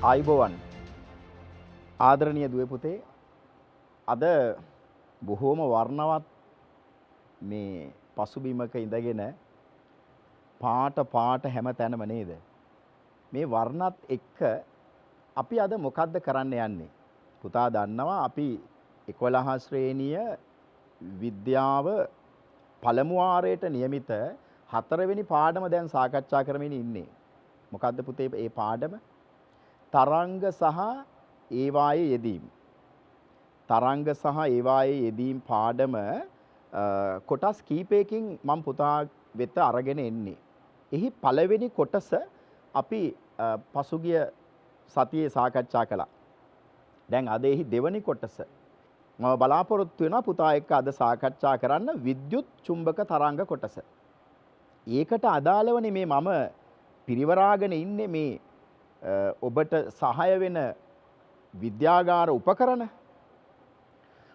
ආයුබෝවන් ආදරණීය දුවේ පුතේ අද බොහෝම වර්ණවත් මේ පසුබිමක ඉඳගෙන පාට හැම තැනම නේද මේ වර්ණත් එක්ක අපි අද මොකද්ද කරන්න යන්නේ පුතා දන්නවා අපි 11 ශ්‍රේණිය විද්‍යාව පළමු වාරයට નિયમિત 4 වෙනි පාඩම දැන් සාකච්ඡා කරමින් ඉන්නේ මොකද්ද පුතේ මේ පාඩම තරංග සහ ඒවායේ යෙදීම තරංග සහ ඒවායේ යෙදීම් පාඩම කොටස් කීපයකින් මම පුතා වෙත අරගෙන එන්නේ. එහි පළවෙනි කොටස අපි පසුගිය සතියේ සාකච්ඡා කළා. දැන් අද එහි දෙවෙනි කොටස මම බලාපොරොත්තු වෙනවා පුතා එක්ක අද සාකච්ඡා කරන්න විද්‍යුත් චුම්බක තරංග කොටස. ඒකට අදාළවනේ මේ මම පිරිවරාගෙන ඉන්නේ මේ ඔබට සහාය වෙන විද්‍යාගාර උපකරණ.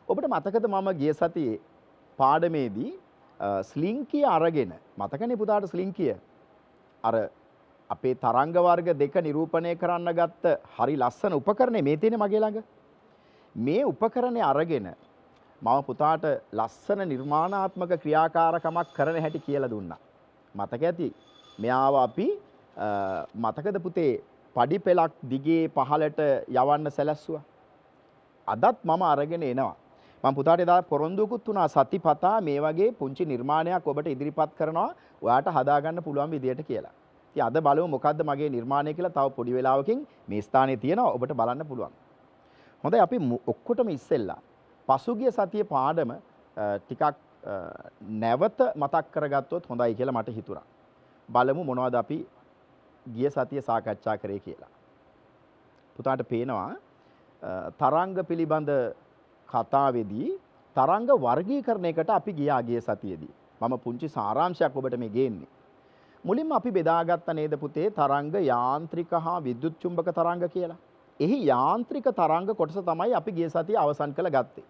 ඔබට මතකද මම ගිය සතියේ පාඩමේදී ස්ලින්කිය අරගෙන මතකනේ පුතාට ස්ලින්කිය අර අපේ තරංග වර්ග දෙක නිරූපණය කරන්න ගත්ත හරි ලස්සන උපකරණේ මේ තියෙන්නේ මගේ ළඟ. මේ උපකරණේ අරගෙන මම පුතාට ලස්සන නිර්මාණාත්මක ක්‍රියාකාරකමක් කරන හැටි කියලා දුන්නා. මතක ඇති. මෙයාව අපි මතකද පුතේ පඩි පෙලක් දිගේ පහළට යවන්න සැලැස්සුවා. අදත් මම අරගෙන එනවා. මම පුතාට එදා පොරොන්දුකුත් වුණා සතිපතා මේ වගේ පුංචි නිර්මාණයක් ඔබට ඉදිරිපත් කරනවා ඔයාට හදාගන්න පුළුවන් විදියට කියලා. ඉතින් අද බලමු මොකද්ද මගේ නිර්මාණය කියලා තව පොඩි වෙලාවකින් මේ ස්ථානයේ තියෙනවා ඔබට බලන්න පුළුවන්. හොඳයි අපි ඔක්කොටම ඉස්සෙල්ලා පසුගිය සතියේ පාඩම ටිකක් නැවත මතක් කරගත්තොත් හොඳයි කියලා මට හිතුණා. බලමු මොනවද අපි ගිය සතියේ සාකච්ඡා කරේ කියලා. පුතාට පේනවා තරංග පිළිබඳ කතාවේදී තරංග වර්ගීකරණයකට අපි ගියා ගිය සතියේදී. මම පුංචි සාරාංශයක් ඔබට මේ ගේන්නේ. මුලින්ම අපි බෙදාගත්ත නේද පුතේ තරංග යාන්ත්‍රික හා විද්‍යුත් චුම්බක තරංග කියලා. එහි යාන්ත්‍රික තරංග කොටස තමයි අපි ගිය සතියේ අවසන් කළ ගත්තේ.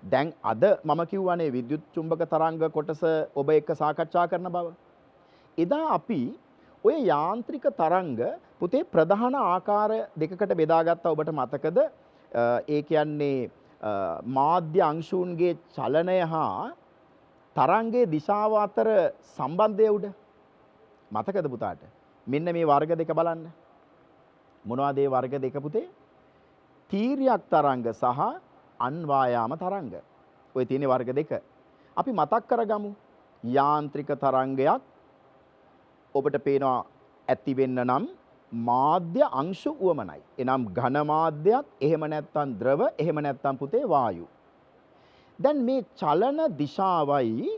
දැන් අද මම කියවනේ විද්‍යුත් චුම්බක තරංග කොටස ඔබ එක්ක සාකච්ඡා කරන බව. එදා අපි ඔය යාන්ත්‍රික තරංග පුතේ ප්‍රධාන ආකාර දෙකකට බෙදාගත්තා ඔබට මතකද? ඒ කියන්නේ මාධ්‍ය අංශුන්ගේ චලනය හා තරංගයේ දිශාව අතර සම්බන්ධය උඩ මතකද පුතාට? මෙන්න මේ වර්ග දෙක බලන්න. මොනවද මේ වර්ග දෙක පුතේ? තීර්යක් තරංග සහ අන්වායාම තරංග. ඔය තියෙන වර්ග දෙක. අපි මතක් කරගමු. යාන්ත්‍රික තරංගයක් ඔබට පේනවා ඇති වෙන්න නම් මාධ්‍ය අංශු උවමනයි. එනම් ඝන මාධ්‍යයක්, එහෙම නැත්නම් ද්‍රව, එහෙම නැත්නම් පුතේ වායු. දැන් මේ චලන දිශාවයි,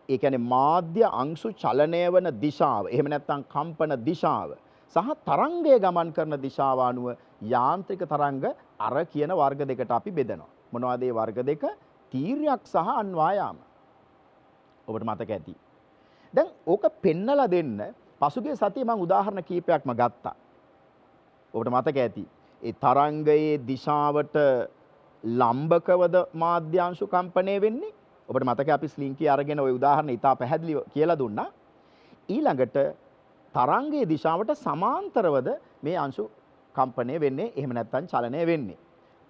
ඒ කියන්නේ මාධ්‍ය අංශු චලනය වන දිශාව, එහෙම නැත්නම් කම්පන දිශාව සහ තරංගය ගමන් කරන දිශාව අනුව යාන්ත්‍රික තරංග අර කියන වර්ග දෙකට අපි බෙදනවා. මොනවද මේ වර්ග දෙක? තීර්යක් සහ අන්වායාම. ඔබට මතක ඇති. දැන් ඕක පෙන්නලා දෙන්න පසුගිය සතියේ මම උදාහරණ කීපයක්ම ගත්තා. ඔබට මතක ඇති. ඒ තරංගයේ දිශාවට ලම්බකවද මාධ්‍යාංශු කම්පණය වෙන්නේ? ඔබට මතකයි අපි ස්ලින්කිය අරගෙන ওই උදාහරණ ඉතා පැහැදිලිව කියලා දුන්නා. ඊළඟට තරංගයේ දිශාවට සමාන්තරවද මේ අංශු කම්පණය වෙන්නේ? එහෙම නැත්නම් චලනය වෙන්නේ?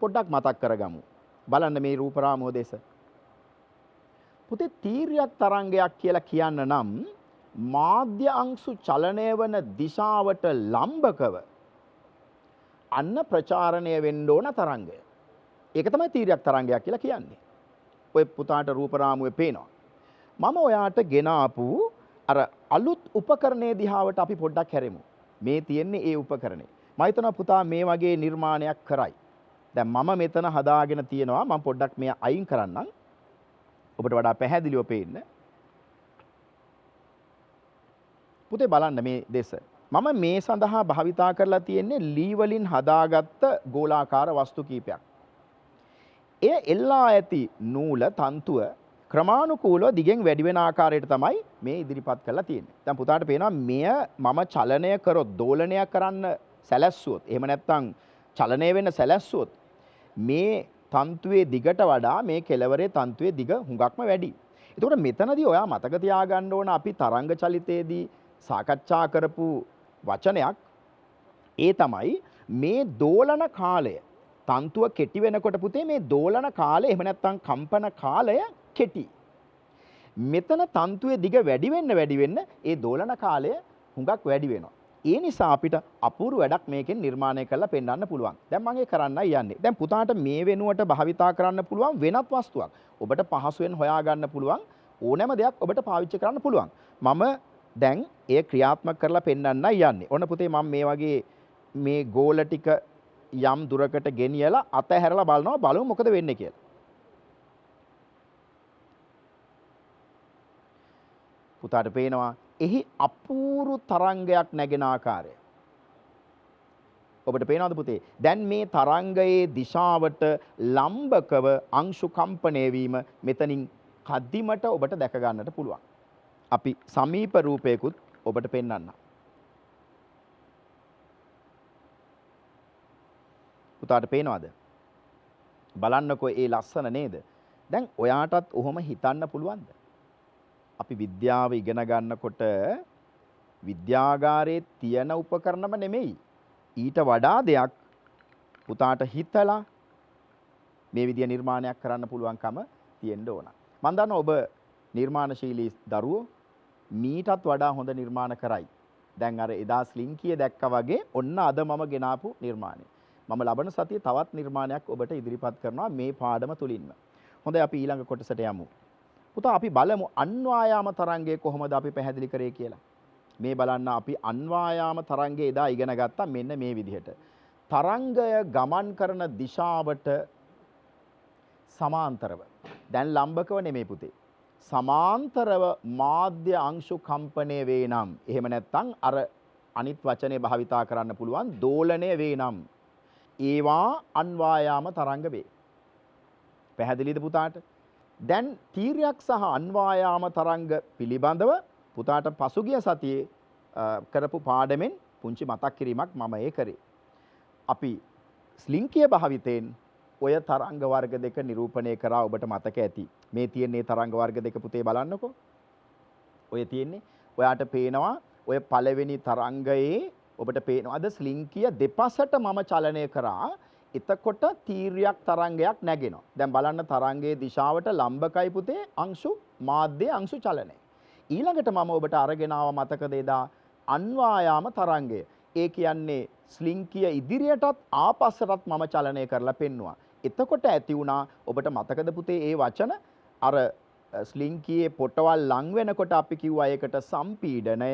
පොඩ්ඩක් මතක් කරගමු. බලන්න මේ රූප රාමුව දෙස. පුතේ තීර්යක් තරංගයක් කියලා කියන්න නම් මාධ්‍ය අංශු චලනය වන දිශාවට ලම්බකව අන්න ප්‍රචාරණය වෙන්න ඕන තරංගය. ඒක තමයි තීර්යක් තරංගයක් කියලා කියන්නේ. ඔය පුතාට රූප රාමුවේ පේනවා. මම ඔයාට ගෙන ආපු අර අලුත් උපකරණයේ දිහාවට අපි පොඩ්ඩක් හැරෙමු. මේ තියෙන්නේ ඒ උපකරණේ. මම හිතනවා පුතා මේ වගේ නිර්මාණයක් කරයි. දැන් මම මෙතන හදාගෙන තියෙනවා. මම පොඩ්ඩක් මෙය අයින් කරන්නම්. ඔබට වඩා පැහැදිලිව පේන්න. පුතේ බලන්න මේ දෙස. මම මේ සඳහා භාවිතා කරලා තියෙන්නේ ලී වලින් හදාගත්ත ගෝලාකාර වස්තු කීපයක්. එය එල්ලා ඇති නූල තන්තුව ක්‍රමානුකූලව දිගෙන් වැඩි වෙන ආකාරයට තමයි මේ ඉදිරිපත් කරලා තියෙන්නේ. දැන් පුතාට පේනවා මෙය මම චලනය කරොත් දෝලනය කරන්න සැලැස්සුවොත් එහෙම නැත්නම් චලනය වෙන්න සැලැස්සුවොත් මේ තන්තුවේ දිගට වඩා මේ කෙළවරේ තන්තුවේ දිග හුඟක්ම වැඩි. එතකොට මෙතනදී ඔයා මතක තියාගන්න ඕන අපි තරංග චලිතයේදී සාකච්ඡා කරපු වචනයක් ඒ තමයි මේ දෝලන කාලය තන්තුව කෙටි වෙනකොට පුතේ මේ දෝලන කාලය එහෙම නැත්නම් කම්පන කාලය කෙටි. මෙතන තන්තුවේ දිග වැඩි වෙන්න ඒ දෝලන කාලය හුඟක් වැඩි වෙනවා. ඒ නිසා අපිට අපූර්ව වැඩක් මේකෙන් නිර්මාණය කරලා පෙන්වන්න පුළුවන්. දැන් මම ඒක කරන්නයි යන්නේ. දැන් පුතාට මේ වෙනුවට භාවිතා කරන්න පුළුවන් වෙනත් වස්තුවක්. ඔබට පහසුවෙන් හොයාගන්න පුළුවන් ඕනෑම දෙයක් ඔබට පාවිච්චි කරන්න පුළුවන්. මම දැන් ඒ ක්‍රියාත්මක කරලා පෙන්වන්නයි යන්නේ. ඔන්න පුතේ මම මේ වගේ මේ ගෝල ටික යම් දුරකට ගෙනියලා අතහැරලා බලනවා බලමු මොකද වෙන්නේ කියලා. පුතාට පේනවා එහි අපූර්ව තරංගයක් නැගෙන ආකාරය. ඔබට පේනවද පුතේ? දැන් මේ තරංගයේ දිශාවට ලම්බකව අංශු කම්පණය වීම මෙතනින් කදිමට ඔබට දැක ගන්නට පුළුවන්. අපි සමීප රූපයකුත් ඔබට පෙන්වන්නම්. පුතාට පේනවද? බලන්නකෝ ඒ ලස්සන නේද? දැන් ඔයාටත් ඔහොම හිතන්න පුළුවන්ද? අපි විද්‍යාව ඉගෙන ගන්නකොට විද්‍යාගාරයේ තියෙන උපකරණම නෙමෙයි. ඊට වඩා දෙයක් පුතාට හිතලා මේ විදිය නිර්මාණයක් කරන්න පුළුවන්කම තියෙන්න ඕන. මම දන්නවා ඔබ නිර්මාණශීලී දරුවෝ මීටත් වඩා හොඳ නිර්මාණ කරයි. දැන් අර එදා ස්ලින්කිය දැක්කා වගේ ඔන්න අද මම ගෙනාපු නිර්මාණය. මම ලබන සතියේ තවත් නිර්මාණයක් ඔබට ඉදිරිපත් කරනවා මේ පාඩම තුලින්ම. හොඳයි අපි ඊළඟ කොටසට යමු. පුතා අපි බලමු අන්වායාම තරංගය කොහොමද අපි පැහැදිලි කරේ කියලා. මේ බලන්න අපි අන්වායාම තරංගය එදා ඉගෙන ගත්තා මෙන්න මේ විදිහට. තරංගය ගමන් කරන දිශාවට සමාන්තරව. දැන් ලම්බකව නෙමෙයි පුතේ. සමාන්තරව මාධ්‍ය අංශු කම්පණය වේ නම් එහෙම නැත්නම් අර අනිත් වචනේ භාවිතා කරන්න පුළුවන් දෝලණය වේ නම් ඒවා අන්වායාම තරංග වේ. පැහැදිලිද පුතාට? දැන් තීරයක් සහ අන්වායාම තරංග පිළිබඳව පුතාට පසුගිය සතියේ කරපු පාඩමෙන් පුංචි මතක් කිරීමක් මම ඒ කරේ. අපි ස්ලින්කිය භාවිතයෙන් ඔය තරංග වර්ග දෙක නිරූපණය කරා ඔබට මතක ඇති. මේ තියෙන්නේ තරංග වර්ග දෙක පුතේ බලන්නකෝ. ඔය තියෙන්නේ ඔයාට පේනවා ඔය පළවෙනි තරංගයේ ඔබට පේනවාද ස්ලින්කිය දෙපසට මම චලනය කරා. එතකොට තීර්යක් තරංගයක් නැගෙනවා. දැන් බලන්න තරංගයේ දිශාවට ලම්බකයි පුතේ අංශු මාධ්‍ය අංශු චලනය. ඊළඟට මම ඔබට අරගෙන ආව මතකද එදා අන්වායාම තරංගය. ඒ කියන්නේ ස්ලින්කිය ඉදිරියටත් ආපස්සටත් මම චලනය කරලා පෙන්නුවා. එතකොට ඇති වුණා ඔබට මතකද පුතේ ඒ වචන අර ස්ලින්කියේ පොටවල් ලං වෙනකොට අපි කිව්වා ඒකට සම්පීඩනය,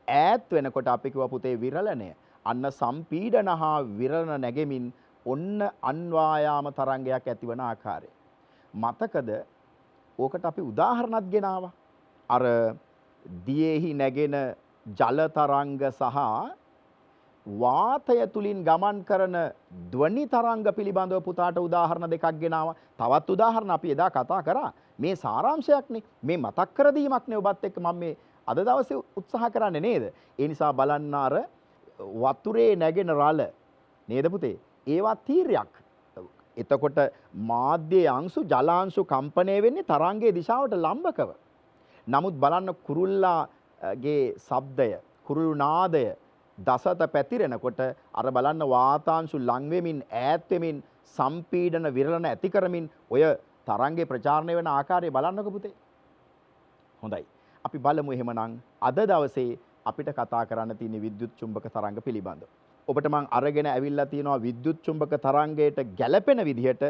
ඈත් වෙනකොට අපි කිව්වා පුතේ විරලණය. අන්න සම්පීඩන හා විරලන නැගෙමින් ඔන්න අන්වායාම තරංගයක් ඇතිවන ආකාරය. මතකද? ඕකට අපි උදාහරණත් ගෙනාවා. අර දියේහි නැගෙන ජල තරංග සහ වාතය තුලින් ගමන් කරන ධ්වනි තරංග පිළිබඳව පුතාට උදාහරණ දෙකක් ගෙනාවා. තවත් උදාහරණ අපි එදා කතා කරා. මේ සාරාංශයක්නේ. මේ මතක් කර දීමක්නේ ඔබත් එක්ක මම මේ අද දවසේ උත්සාහ කරන්නේ නේද? ඒ නිසා බලන්න අර වතුරේ නැගෙන රළ නේද පුතේ? ඒවා තීරයක්. එතකොට මාධ්‍ය අංශු ජලාංශු කම්පණය වෙන්නේ තරංගයේ දිශාවට ලම්බකව. නමුත් බලන්න කුරුල්ලාගේ ශබ්දය, කුරුළු නාදය දසත පැතිරෙනකොට අර බලන්න වාතාංශු ලං වෙමින් ඈත් වෙමින් සම්පීඩන විරලන ඇති කරමින් ඔය තරංගේ ප්‍රචාරණය වෙන ආකාරය බලන්නකො පුතේ. හොඳයි. අපි බලමු එහෙමනම් අද දවසේ අපිට කතා කරන්න තියෙන විද්‍යුත් චුම්බක තරංග පිළිබඳව. ඔබට මම අරගෙන ඇවිල්ලා තියෙනවා විද්‍යුත් චුම්බක තරංගයට ගැළපෙන විදිහට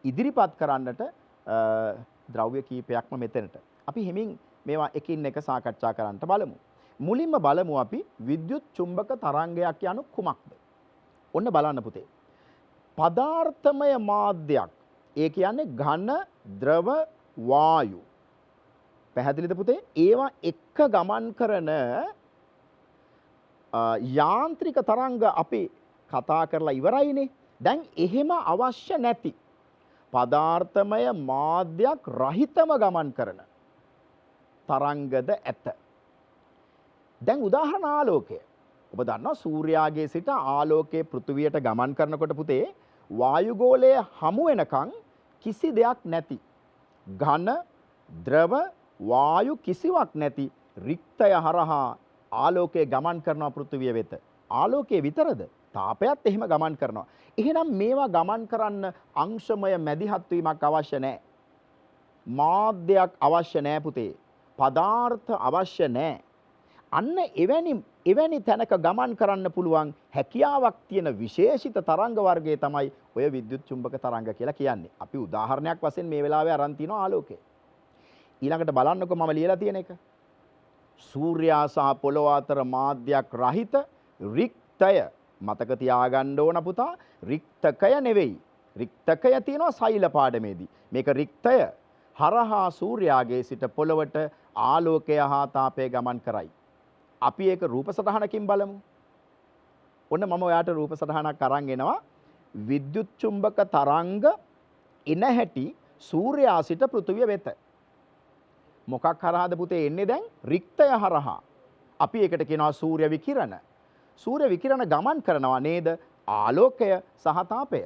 ඉදිරිපත් කරන්නට ද්‍රව්‍ය කීපයක්ම මෙතනට. අපි හිමින් මේවා එකින් එක සාකච්ඡා කරන්නට බලමු. මුලින්ම බලමු අපි විද්‍යුත් චුම්බක තරංගයක් යනු කුමක්ද? ඔන්න බලන්න පුතේ. පදාර්ථමය මාධ්‍යයක්. ඒ කියන්නේ ඝන, ද්‍රව, වායු. පැහැදිලිද පුතේ? ඒවා එක්ක ගමන් කරන යාන්ත්‍රික තරංග අපි කතා කරලා ඉවරයිනේ. දැන් එහෙම අවශ්‍ය නැති පදාර්ථමය මාධ්‍යයක් රහිතව ගමන් කරන තරංගද ඇත. දැන් උදාහරණ ආලෝකය. ඔබ දන්නවා සූර්යාගේ සිට ආලෝකයේ පෘථුවියට ගමන් කරනකොට පුතේ වායුගෝලයේ හමු වෙනකන් කිසි දෙයක් නැති ඝන, ද්‍රව, වායු කිසිවක් නැති රික්තය හරහා ආලෝකයේ ගමන් කරන පෘථුවිය වෙත. ආලෝකයේ විතරද? තාපයත් එහෙම ගමන් කරනවා. එහෙනම් මේවා ගමන් කරන්න අංශමය මැදිහත් වීමක් අවශ්‍ය නැහැ. මාධ්‍යයක් අවශ්‍ය නැහැ පුතේ. පදාර්ථ අවශ්‍ය නැහැ. අන්න එවැනි තැනක ගමන් කරන්න පුළුවන් හැකියාවක් තියෙන විශේෂිත තරංග වර්ගය තමයි ඔය විද්‍යුත් චුම්බක තරංග කියලා කියන්නේ. අපි උදාහරණයක් වශයෙන් මේ වෙලාවේ අරන් තිනවා ආලෝකය. ඊළඟට බලන්නකො මම ලියලා තියෙන එක. සූර්යා සහ පොළොව අතර මාධ්‍යයක් රහිත රික්තය. මතක තියාගන්න ඕන පුතා, රික්තකය නෙවෙයි. රික්තකය තියෙනවා සෛල පාඩමේදී. මේක රික්තය හරහා සූර්යාගේ සිට පොළොවට ආලෝකය හා තාපය ගමන් කරයි. අපි ඒක රූප සටහනකින් බලමු. ඔන්න මම ඔයාට රූප සටහනක් අරන් එනවා. විද්‍යුත් චුම්බක තරංග එන හැටි සූර්යා සිට පෘථිවිය වෙත. මොකක් හරහාද පුතේ එන්නේ දැන්? රික්තය හරහා. අපි ඒකට කියනවා සූර්ය විකිරණ. සූර්ය විකිරණ ගමන් කරනවා නේද? ආලෝකය සහ තාපය.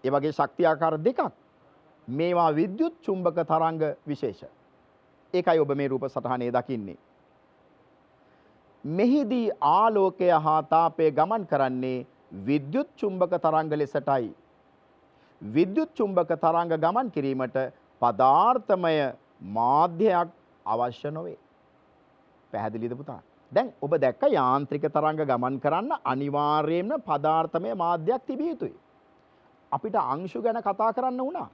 ඒ වගේ ශක්ති ආකාර දෙකක්. මේවා විද්‍යුත් චුම්බක තරංග විශේෂ. ඒකයි ඔබ මේ රූප සටහනේ දකින්නේ. මෙහිදී ආලෝකය හා තාපය ගමන් කරන්නේ විද්‍යුත් චුම්බක තරංග ලෙසටයි. විද්‍යුත් චුම්බක තරංග ගමන් කිරීමට පදාර්ථමය මාධ්‍යයක් අවශ්‍ය නොවේ. පැහැදිලිද පුතා? දැන් ඔබ දැක්ක යාන්ත්‍රික තරංග ගමන් කරන්න අනිවාර්යයෙන්ම පදාර්ථමය මාධ්‍යයක් තිබිය යුතුයි. අපිට අංශු ගැන කතා කරන්න වුණා.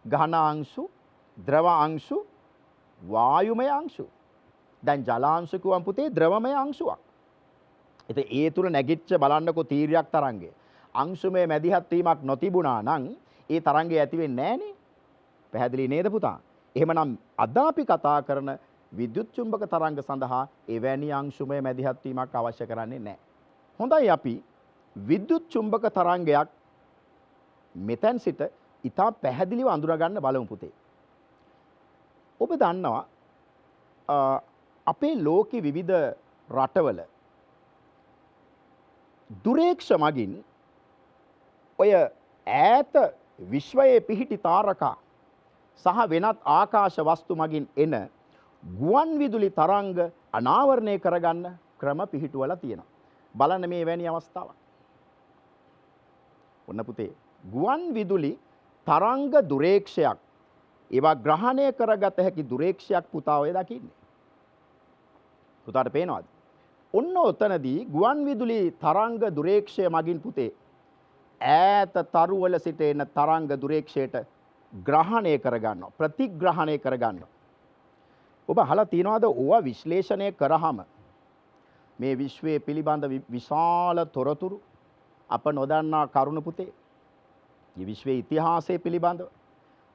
ඝන අංශු, ද්‍රව අංශු, වායුමය අංශු. දැන් ජලාංශු කියවම් පුතේ ද්‍රවමය අංශුවක්. ඉතින් ඒ තුල නැගිච්ච බලන්නකෝ තීර්යක් තරංගය. අංශුමය මැදිහත් වීමක් නොතිබුණා නම් ඒ තරංගය ඇති වෙන්නේ නැහනේ. පැහැදිලි නේද පුතා? එහෙමනම් අද අපි කතා කරන විද්‍යුත් චුම්බක තරංග සඳහා එවැනි අංශුමය මැදිහත් වීමක් අවශ්‍ය කරන්නේ නැහැ. හොඳයි අපි විද්‍යුත් චුම්බක තරංගයක් මෙතෙන් සිට ඉතා පැහැදිලිව අඳුර ගන්න බලමු පුතේ. ඔබ දන්නවා අපේ ලෝකේ විවිධ රටවල දුරේක්ෂ මගින් ඔය ඈත විශ්වයේ පිහිටි තාරකා සහ වෙනත් ආකාශ වස්තු මගින් එන ගුවන් විදුලි තරංග අනාවරණය කරගන්න ක්‍රම පිහිටුවලා තියෙනවා. බලන්න මේ වැනි අවස්ථාවක්. ඔන්න පුතේ ගුවන් විදුලි තරංග දුරේක්ෂයක් ඒවා ග්‍රහණය කරගත හැකි දුරේක්ෂයක් පුතා ඔය දකින්නේ. පුතාට පේනවද? ඔන්න ඔතනදී ගුවන් විදුලි තරංග දුරේක්ෂය මගින් පුතේ ඈත තරුවල සිට එන තරංග දුරේක්ෂයට ග්‍රහණය කරගන්නවා, ප්‍රතිග්‍රහණය කරගන්නවා. ඔබ අහලා තියනවාද ඕවා විශ්ලේෂණය කරාම මේ විශ්වයේ පිළිබඳ විශාල තොරතුරු අප නොදන්නා කරුණු පුතේ. මේ විශ්වයේ ඉතිහාසය පිළිබඳව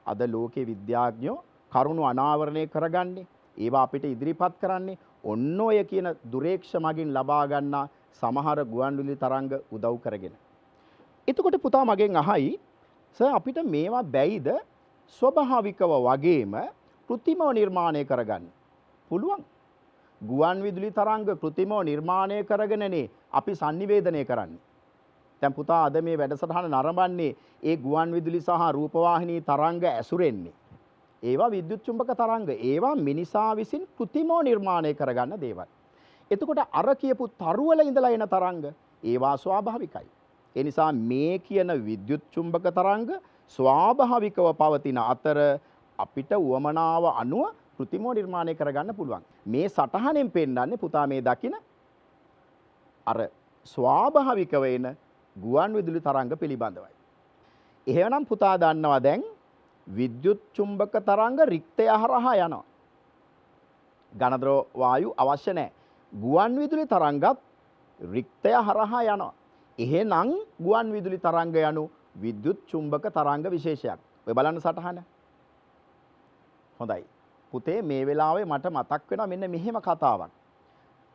අද ලෝකේ විද්‍යාඥයෝ කරුණු අනාවරණය කරගන්නේ, ඒවා අපිට ඉදිරිපත් කරන්නේ ඔන්න ඔය කියන දුරේක්ෂ මගින් ලබා ගන්නා සමහර ගුවන් විදුලි තරංග උදව් කරගෙන. එතකොට පුතා මගෙන් අහයි සර් අපිට මේවා බැයිද ස්වභාවිකව වගේම කෘත්‍රිමව නිර්මාණය කරගන්න? පුළුවන්. ගුවන් විදුලි තරංග කෘත්‍රිමව නිර්මාණය කරගෙනනේ අපි sannivedanaya කරන්නේ. දැන් පුතා අද මේ වැඩසටහන නරඹන්නේ ඒ ගුවන් විදුලි සහ රූපවාහිනී තරංග ඇසුරෙන්නේ. ඒවා විද්‍යුත් චුම්බක තරංග. ඒවා මිනිසා විසින් කෘත්‍රිමව නිර්මාණය කරගන්න දේවල්. එතකොට අර කියපු තරුවල ඉඳලා එන තරංග ඒවා ස්වාභාවිකයි. ඒ නිසා මේ කියන විද්‍යුත් චුම්බක තරංග ස්වාභාවිකව පවතින අතර අපිට උවමනාව අනුව කෘත්‍රිමව නිර්මාණය කරගන්න පුළුවන්. මේ සටහනෙන් පෙන්නන්නේ පුතා මේ දකින අර ස්වාභාවිකව එන ගුවන් විදුලි තරංග පිළිබඳවයි. එහෙනම් පුතා දන්නවා දැන් විද්‍යුත් චුම්බක තරංග රික්තය හරහා යනවා. ඝනද්‍රව වායු අවශ්‍ය නැහැ. ගුවන් විදුලි තරංගත් රික්තය හරහා යනවා. එහෙනම් ගුවන් විදුලි තරංග යනු විද්‍යුත් චුම්බක තරංග විශේෂයක්. ඔය බලන්න සටහන. හොඳයි. පුතේ මේ වෙලාවේ මට මතක් වෙනවා මෙන්න මෙහෙම කතාවක්.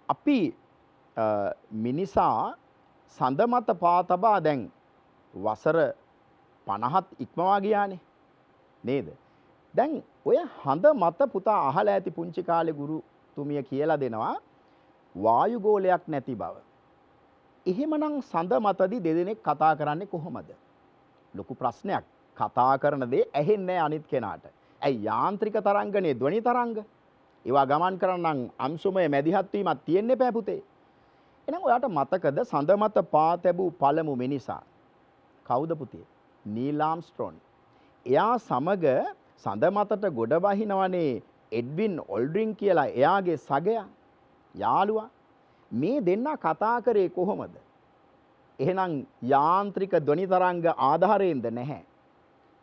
අපි මිනිසා සඳ මත පා තබා දැන් වසර 50ත් ඉක්මවා ගියානේ. නේද? දැන් ඔය හඳ මත පුතා අහලා ඇති පුංචි කාලේ ගුරුතුමිය කියලා දෙනවා වායු ගෝලයක් නැති බව. එහෙමනම් සඳ මතදී දෙදෙනෙක් කතා කරන්නේ කොහොමද? ලොකු ප්‍රශ්නයක්. කතා කරන දේ ඇහෙන්නේ අනිත් කෙනාට. ඇයි යාන්ත්‍රික තරංගනේ ධ්වනි තරංග? ඒවා ගමන් කරනනම් අංශුමය මැදිහත් වීමක් තියෙන්න එපා පුතේ. එහෙනම් ඔයාට මතකද සඳ මත පා තැබූ පළමු මිනිසා? කවුද පුතේ? Neil Armstrong. එයා සමග සඳ මතට ගොඩ වහිනවනේ එඩ්වින් ඔල්ඩ්රින් කියලා එයාගේ සගයා, යාළුවා. මේ දෙන්නා කතා කරේ කොහොමද? එහෙනම් යාන්ත්‍රික ධ්වනි තරංග ආධාරයෙන්ද? නැහැ.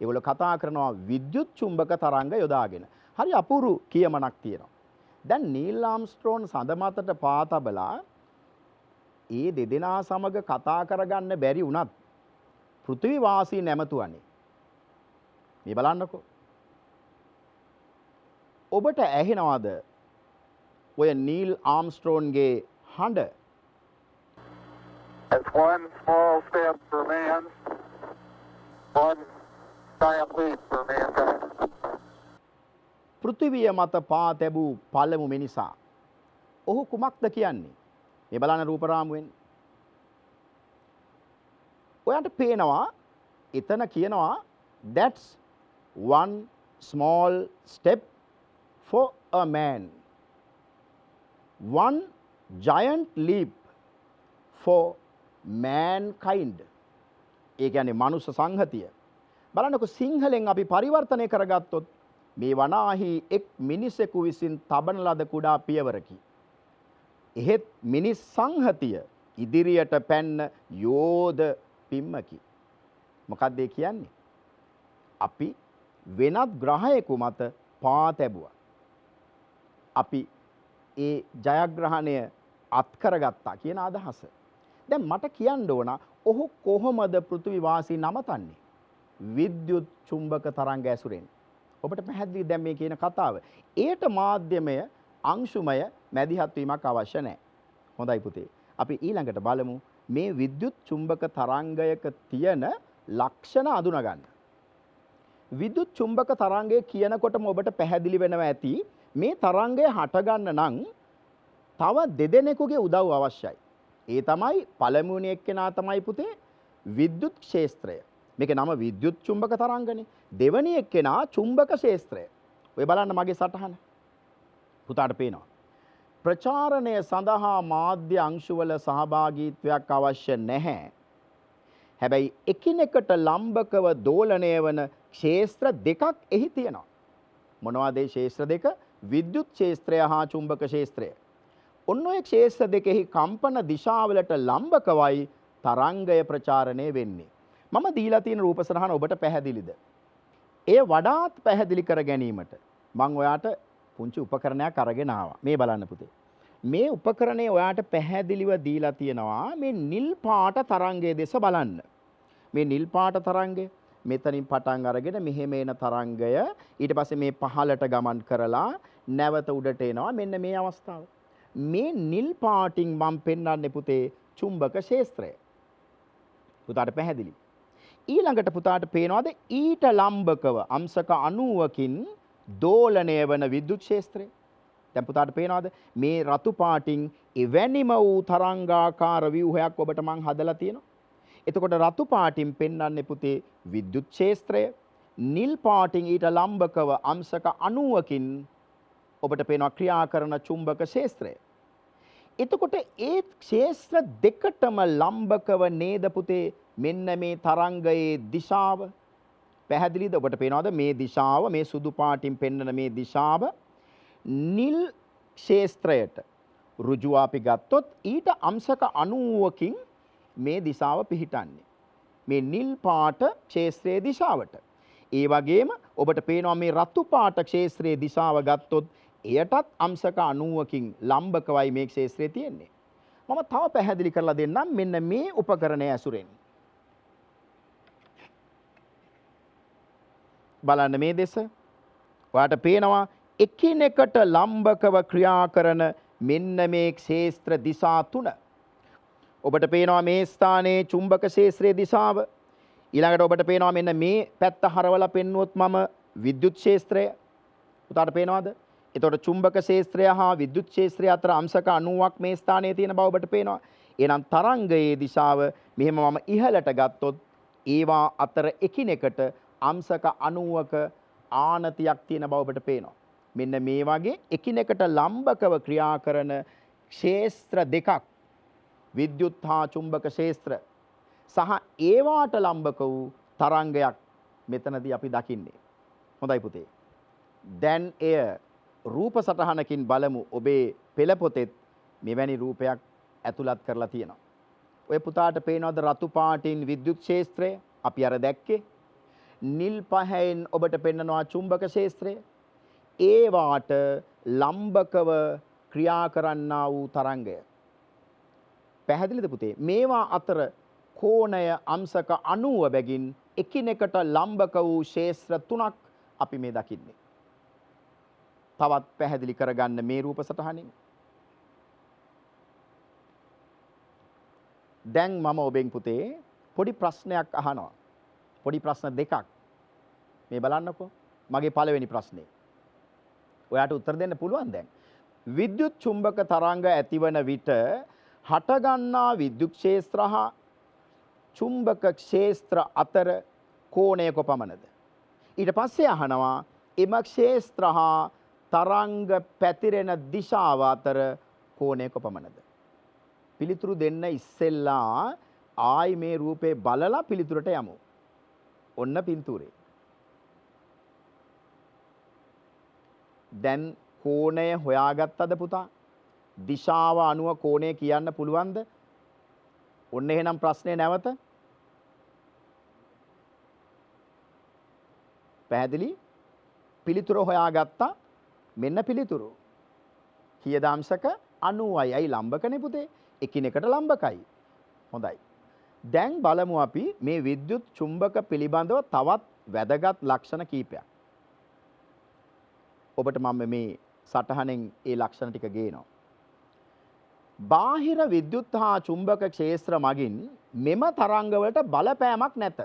ඒගොල්ලෝ කතා කරනවා විද්‍යුත් චුම්බක තරංග යොදාගෙන. හරි අපූරු කියමනක් තියෙනවා. දැන් නීල් ආම්ස්ට්‍රෝන් සඳ මතට පා තබලා ඒ දෙදෙනා සමග කතා කරගන්න බැරි වුණත් පෘථිවි වාසී නැමතුවනේ. මේ බලන්නකෝ. ඔබට ඇහෙනවද ඔය නීල් ආම්ස්ට්‍රෝන්ගේ හඬ? It's one small step for man, one giant leap for mankind. පෘථිවිය මත පා තැබූ පළමු මිනිසා. ඔහු කුමක්ද කියන්නේ? මේ බලන්න රූපරාමුවෙන්. ඔයාට පේනවා එතන කියනවා that's one small step for a man, one giant leap for mankind. ඒ කියන්නේ මනුෂ්‍ය සංහතිය. බලන්නකො සිංහලෙන් අපි පරිවර්තනය කරගත්තොත් මේ වනාහි එක් මිනිසෙකු විසින් තබන ලද කුඩා පියවරකි. එහෙත් මිනිස් සංහතිය ඉදිරියට පැන්න යෝධ පිම්මකි. මොකක්ද ඒ කියන්නේ? අපි වෙනත් ග්‍රහයක මත පා තැබුවා. අපි ඒ ජයග්‍රහණය අත්කරගත්තා කියන අදහස. දැන් මට කියන්න ඕන ඔහු කොහොමද පෘථිවි වාසී නමතන්නේ? විද්‍යුත් චුම්බක තරංග ඇසුරෙන්. ඔබට පැහැදිලි දැන් මේ කියන කතාව. ඒට මාධ්‍යමය අංශුමය මැදිහත් වීමක් අවශ්‍ය නැහැ. හොඳයි පුතේ. අපි ඊළඟට බලමු මේ විද්‍යුත් චුම්බක තරංගයක තියෙන ලක්ෂණ අඳුන ගන්න. විද්‍යුත් චුම්බක තරංගය කියනකොටම ඔබට පැහැදිලි වෙනවා ඇති මේ තරංගය හටගන්න නම් තව දෙදෙනෙකුගේ උදව් අවශ්‍යයි. ඒ තමයි පළමුවෙනි එක්කෙනා තමයි පුතේ විද්‍යුත් ක්ෂේත්‍රය. මේකේ නම විද්‍යුත් චුම්බක තරංගනේ. දෙවෙනි එක්කෙනා චුම්බක ක්ෂේත්‍රය. ඔය බලන්න මගේ සටහන. පුතාට පේනවා. ප්‍රචාරණය සඳහා මාධ්‍ය අංශුවල සහභාගීත්වයක් අවශ්‍ය නැහැ. හැබැයි එකිනෙකට ලම්බකව දෝලණය වන ක්ෂේත්‍ර දෙකක් එහි තියෙනවා. මොනවද ඒ ක්ෂේත්‍ර දෙක? විද්‍යුත් ක්ෂේත්‍රය හා චුම්බක ක්ෂේත්‍රය. ඔන්න ඔය ක්ෂේත්‍ර දෙකෙහි කම්පන දිශාවලට ලම්බකවයි තරංගය ප්‍රචාරණය වෙන්නේ. මම දීලා තියෙන රූප සටහන ඔබට පැහැදිලිද? ඒ වඩාත් පැහැදිලි කර ගැනීමට මම ඔයාට පුංචි උපකරණයක් අරගෙන ආවා. මේ බලන්න පුතේ. මේ උපකරණය ඔයාට පැහැදිලිව දීලා තියෙනවා මේ නිල් පාට තරංගයේ දෙස බලන්න. මේ නිල් පාට තරංගය මෙතනින් පටන් අරගෙන මෙහෙම එන තරංගය ඊට පස්සේ මේ පහළට ගමන් කරලා නැවත උඩට එනවා. මෙන්න මේ අවස්ථාව. මේ නිල් පාටින් මම පෙන්වන්නේ පුතේ චුම්බක ක්ෂේත්‍රය. පුතාට පැහැදිලි? ඊළඟට පුතාට පේනවාද ඊට ලම්බකව අංශක 90කින් දෝලණය වන විද්‍යුත් ක්ෂේත්‍රය? දැන් පුතාට පේනවාද මේ රතු පාටින් එවැනිම වූ තරංගාකාර ව්‍යුහයක් ඔබට මං හදලා තියෙනවා. එතකොට රතු පාටින් පෙන්වන්නේ පුතේ විද්‍යුත් ක්ෂේත්‍රය, නිල් පාටින් ඊට ලම්බකව අංශක 90කින් ඔබට පේනවා ක්‍රියා කරන චුම්බක ක්ෂේත්‍රය. එතකොට ඒ ක්ෂේත්‍ර දෙකටම ලම්බකව නේද පුතේ මෙන්න මේ තරංගයේ දිශාව? පැහැදිලිද? ඔබට පේනවද මේ දිශාව, මේ සුදු පාටින් පෙන්වන මේ දිශාව නිල් ක්ෂේත්‍රයට ඍජුව අපි ගත්තොත් ඊට අංශක 90කින් මේ දිශාව පිහිටන්නේ මේ නිල් පාට ක්ෂේත්‍රයේ දිශාවට. ඒ වගේම ඔබට පේනවා මේ රතු පාට ක්ෂේත්‍රයේ දිශාව ගත්තොත් එයටත් අංශක 90කින් ලම්බකවයි මේ ක්ෂේත්‍රය තියෙන්නේ. මම තව පැහැදිලි කරලා දෙන්නම් මෙන්න මේ උපකරණය ඇසුරෙන්. බලන්න මේ දෙස. ඔයාට පේනවා එකිනෙකට ලම්බකව ක්‍රියා කරන මෙන්න මේ ක්ෂේත්‍ර දිශා තුන. ඔබට පේනවා මේ ස්ථානයේ චුම්බක ක්ෂේත්‍රයේ දිශාව. ඊළඟට ඔබට පේනවා මෙන්න මේ පැත්ත හරවලා පෙන්නුවොත් මම විද්‍යුත් ක්ෂේත්‍රය. පුතාට පේනවද? එතකොට චුම්බක ක්ෂේත්‍රය හා විද්‍යුත් ක්ෂේත්‍රය අතර අංශක 90ක් මේ ස්ථානයේ තියෙන බව ඔබට පේනවා. එහෙනම් තරංගයේ දිශාව මෙහෙම මම ඉහළට ගත්තොත් ඒවා අතර එකිනෙකට අංශක 90ක ආනතියක් තියෙන බව ඔබට පේනවා. මෙන්න මේ වගේ එකිනෙකට ලම්බකව ක්‍රියා කරන ක්ෂේත්‍ර දෙකක් විද්‍යුත් හා චුම්බක ක්ෂේත්‍ර සහ ඒවාට ලම්බක වූ තරංගයක් මෙතනදී අපි දකින්නේ. හොඳයි පුතේ. දැන් එය රූප සටහනකින් බලමු. ඔබේ පෙළ පොතෙත් මෙවැනි රූපයක් ඇතුළත් කරලා තියෙනවා. ඔය පුතාට පේනවද රතු පාටින් විද්‍යුත් ක්ෂේත්‍රය? අපි අර දැක්කේ. නිල් පහෙන් ඔබට පෙන්නනවා චුම්බක ක්ෂේත්‍රය. ඒවාට ලම්බකව ක්‍රියා කරන්නා වූ තරංගය. පැහැදිලිද පුතේ? මේවා අතර කෝණය අංශක 90 බැගින් එකිනෙකට ලම්බක වූ ක්ෂේත්‍ර තුනක් අපි මේ දකින්නේ. තවත් පැහැදිලි කරගන්න මේ රූප සටහනින්. දැන් මම ඔබෙන් පුතේ පොඩි ප්‍රශ්නයක් අහනවා. පොඩි ප්‍රශ්න දෙකක්. මේ බලන්නකෝ. මගේ පළවෙනි ප්‍රශ්නේ. ඔයාට උත්තර දෙන්න පුළුවන් දැන්. විද්‍යුත් චුම්බක තරංග ඇතිවන විට හටගන්නා විද්‍යුත් ක්ෂේත්‍ර හා චුම්බක ක්ෂේත්‍ර අතර කෝණය කොපමණද? ඊට පස්සේ අහනවා එම ක්ෂේත්‍ර හා තරංග පැතිරෙන දිශාව අතර කෝණය කොපමණද? පිළිතුරු දෙන්න ඉස්සෙල්ලා ආයි මේ රූපේ බලලා පිළිතුරට යමු. ඔන්න පින්තූරේ. දැන් කෝණය හොයාගත්තද පුතා? දිශාව අනුව කෝණය කියන්න පුළුවන්ද? ඔන්න එහෙනම් ප්‍රශ්නේ නැවත. පැහැදිලි? පිළිතුර හොයාගත්තා. මෙන්න පිළිතුරු. කීයද අංශක 90යි. අයි ලම්බකනේ පුතේ. එකිනෙකට ලම්බකයි. හොඳයි. දැන් බලමු අපි මේ විද්‍යුත් චුම්බක පිළිබඳව තවත් වැදගත් ලක්ෂණ කීපයක්. ඔබට මම මේ සටහනෙන් ඒ ලක්ෂණ ටික ගේනවා. බාහිර විද්‍යුත් හා චුම්බක ක්ෂේත්‍ර මගින් මෙම තරංගවලට බලපෑමක් නැත.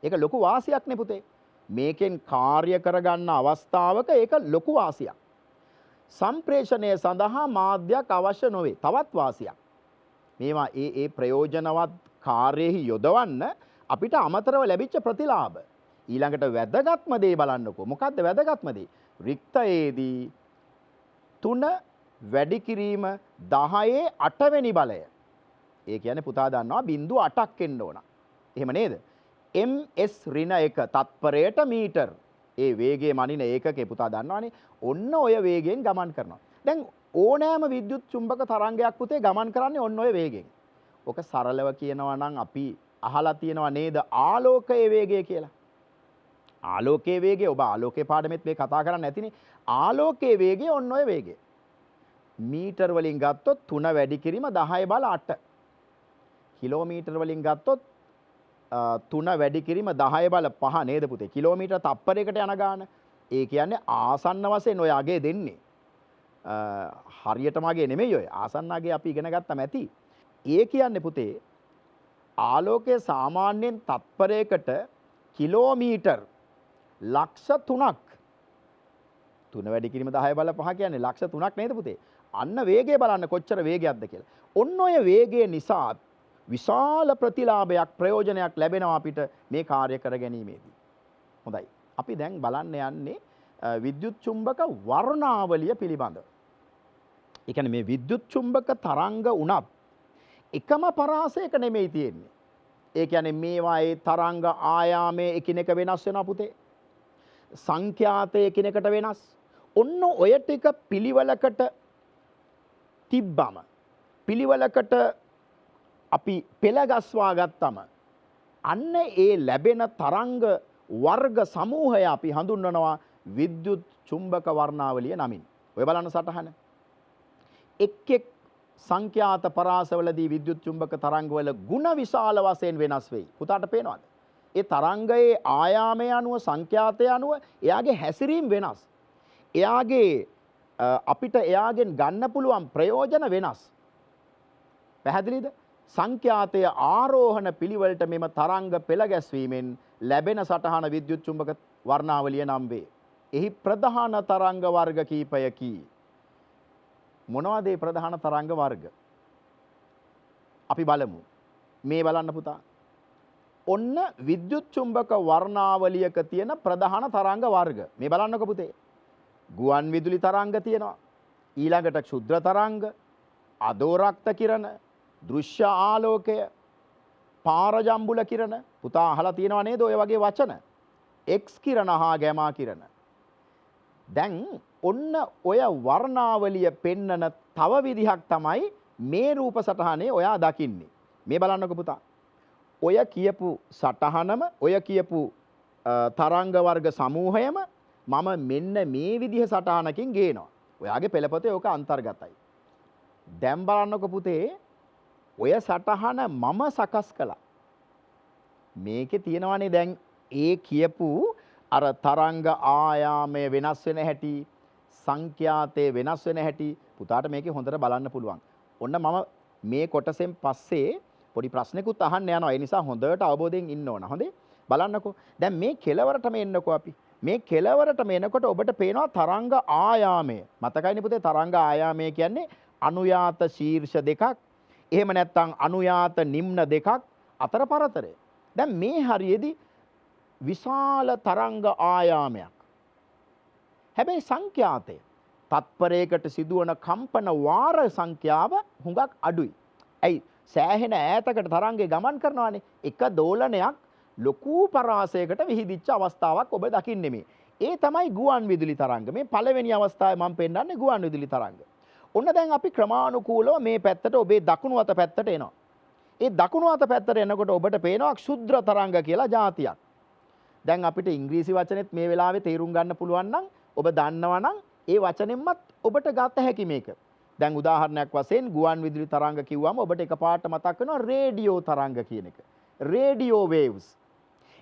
ඒක ලොකු වාසියක් නේ පුතේ. මේකෙන් කාර්ය කරගන්න අවස්ථාවක ඒක ලොකු වාසියක්. සම්ප්‍රේෂණය සඳහා මාධ්‍යයක් අවශ්‍ය නොවේ. තවත් වාසියක්. මේවා ඒ ප්‍රයෝජනවත් කාර්යෙහි යොදවන්න අපිට අමතරව ලැබිච්ච ප්‍රතිලාභ. ඊළඟට වැදගත්ම දේ බලන්නකෝ. මොකද්ද වැදගත්ම දේ? රික්තයේදී 3 වැඩි කිරීම 10 8 වෙනි බලය. ඒ කියන්නේ පුතා දන්නවා 0.8ක් එන්න ඕන. එහෙම නේද? ms ඍණ 1 තත්පරයට මීටර්. ඒ වේගයේ මනින ඒකකේ පුතා දන්නවනේ. ඔන්න ඔය වේගයෙන් ගමන් කරනවා. දැන් ඕනෑම විද්‍යුත් චුම්බක තරංගයක් පුතේ ගමන් කරන්නේ ඔන්න ඔය වේගයෙන්. ඔක සරලව කියනවා නම් අපි අහලා තියෙනවා නේද ආලෝකයේ වේගය කියලා. ආලෝකයේ වේගය ඔබ ආලෝකයේ පාඩමෙත් මේ කතා කරන්නේ නැතිනේ. ආලෝකයේ වේගය ඔන්න ඔය වේගය. මීටර් වලින් ගත්තොත් 3 වැඩි කිරීම 10 බල 8. කිලෝමීටර් වලින් ගත්තොත් 3 වැඩි කිරීම 10 බල 5 නේද පුතේ? කිලෝමීටර තප්පරයකට යන ගාන. ඒ කියන්නේ ආසන්න වශයෙන් ඔය අගේ දෙන්නේ. හරියටම අගේ නෙමෙයි ඔය. ආසන්න අගේ අපි ඉගෙන ගත්තාම ඇති. ඒ කියන්නේ පුතේ ආලෝකයේ සාමාන්‍යයෙන් තත්පරයකට කිලෝමීටර් ලක්ෂ 3ක් 3 වැඩි කිරීම 10 බල 5 කියන්නේ ලක්ෂ 3ක් නේද පුතේ? අන්න වේගය බලන්න කොච්චර වේගයක්ද කියලා. ඔන්න ඔය වේගය නිසා විශාල ප්‍රතිලාභයක් ප්‍රයෝජනයක් ලැබෙනවා අපිට මේ කාර්ය කර ගැනීමේදී. හොඳයි. අපි දැන් බලන්න යන්නේ විද්‍යුත් චුම්බක වර්ණාවලිය පිළිබඳව. ඒ කියන්නේ මේ විද්‍යුත් චුම්බක තරංග උනත් එකම පරාසයක නෙමෙයි තියෙන්නේ. ඒ කියන්නේ මේවායේ තරංග ආයාමයේ එකිනෙක වෙනස් වෙනවා පුතේ. සංඛ්‍යාතය එකිනෙකට වෙනස්. ඔන්න ඔය ටික පිළිවෙලකට තිබ්බම පිළිවෙලකට අපි පෙළගස්වා ගත්තම අන්න ඒ ලැබෙන තරංග වර්ග සමූහය අපි හඳුන්වනවා විද්‍යුත් චුම්බක වර්ණාවලිය නමින්. ඔය බලන්න සටහන. එක් එක් සංඛ්‍යාත පරාසවලදී විද්‍යුත් චුම්බක තරංගවල ಗುಣ විශාල වශයෙන් වෙනස් වෙයි. පුතාට පේනවද? ඒ තරංගයේ ආයාමය අනුව සංඛ්‍යාතය අනුව එයාගේ හැසිරීම වෙනස්. එයාගේ අපිට එයාගෙන් ගන්න පුළුවන් ප්‍රයෝජන වෙනස්. පැහැදිලිද? සංඛ්‍යාතය ආරෝහණ පිළිවෙලට මෙම තරංග පෙළ ගැස්වීමෙන් ලැබෙන සටහන විද්‍යුත් චුම්බක වර්ණාවලිය නම් වේ. එහි ප්‍රධාන තරංග වර්ග කීපයකි. මොනවද මේ ප්‍රධාන තරංග වර්ග? අපි බලමු. මේ බලන්න පුතා. ඔන්න විද්‍යුත් චුම්බක වර්ණාවලියක තියෙන ප්‍රධාන තරංග වර්ග. මේ බලන්නකො පුතේ. ගුවන් විදුලි තරංග තියෙනවා. ඊළඟට ක්ෂුද්‍ර තරංග, අදෝරක්ත කිරණ, දෘශ්‍ය ආලෝකය, පාරජම්බුල කිරණ. පුතා අහලා තියෙනව නේද ඔය වගේ වචන? X කිරණ හා ගැමා කිරණ. දැන් ඔන්න ඔය වර්ණාවලිය පෙන්නන තව විදිහක් තමයි මේ රූප සටහනේ ඔයා දකින්නේ. මේ බලන්නකො පුතා. ඔය කියපු සටහනම ඔය කියපු තරංග වර්ග සමූහයම මම මෙන්න මේ විදිහ සටහනකින් ගේනවා. ඔයාගේ පෙළපොතේ ඕක අන්තර්ගතයි. දැන් බලන්නකො පුතේ ඔය සටහන මම සකස් කළා. මේකේ තියෙනවනේ දැන් ඒ කියපු අර තරංග ආයාමය වෙනස් වෙන හැටි, සංඛ්‍යාතේ වෙනස් වෙන හැටි පුතාට මේකේ හොඳට බලන්න පුළුවන්. ඔන්න මම මේ කොටසෙන් පස්සේ පොඩි ප්‍රශ්නකුත් අහන්න යනවා. ඒ නිසා හොඳට අවබෝධයෙන් ඉන්න ඕන. හොඳේ? බලන්නකෝ. දැන් මේ කෙලවරටම එන්නකෝ අපි. මේ කෙලවරටම එනකොට ඔබට පේනවා තරංග ආයාමය. මතකයිනේ පුතේ තරංග ආයාමය කියන්නේ අනුයාත ශීර්ෂ දෙකක්. එහෙම නැත්නම් අනුයාත නිම්න දෙකක් අතර පරතරය. දැන් මේ හරියේදී විශාල තරංග ආයාමයක්. හැබැයි සංඛ්‍යාතය තත්පරයකට සිදුවන කම්පන වාර සංඛ්‍යාව හුඟක් අඩුයි. ඇයි? සෑහෙන ඈතකට තරංගේ ගමන් කරනවානේ. එක දෝලනයක් ලොකු පරාසයකට විහිදිච්ච අවස්ථාවක් ඔබ දකින්නේ මේ. ඒ තමයි ගුවන් විදුලි තරංග. මේ පළවෙනි අවස්ථාවේ මම පෙන්නන්නේ ගුවන් විදුලි තරංග. ඔන්න දැන් අපි ක්‍රමානුකූලව මේ පැත්තට ඔබේ දකුණු අත පැත්තට එනවා. ඒ දකුණු අත පැත්තට එනකොට ඔබට පේනවා ක්ෂුද්‍ර තරංග කියලා જાතියක්. දැන් අපිට ඉංග්‍රීසි වචනේත් මේ වෙලාවේ තේරුම් ගන්න පුළුවන් නම් ඔබ දන්නවා නම් ඒ වචනෙන්මත් ඔබට ගත හැකි මේක. දැන් උදාහරණයක් වශයෙන් ගුවන් විදුලි තරංග කිව්වම ඔබට එකපාරට මතක් වෙනවා රේඩියෝ තරංග කියන එක. Radio waves.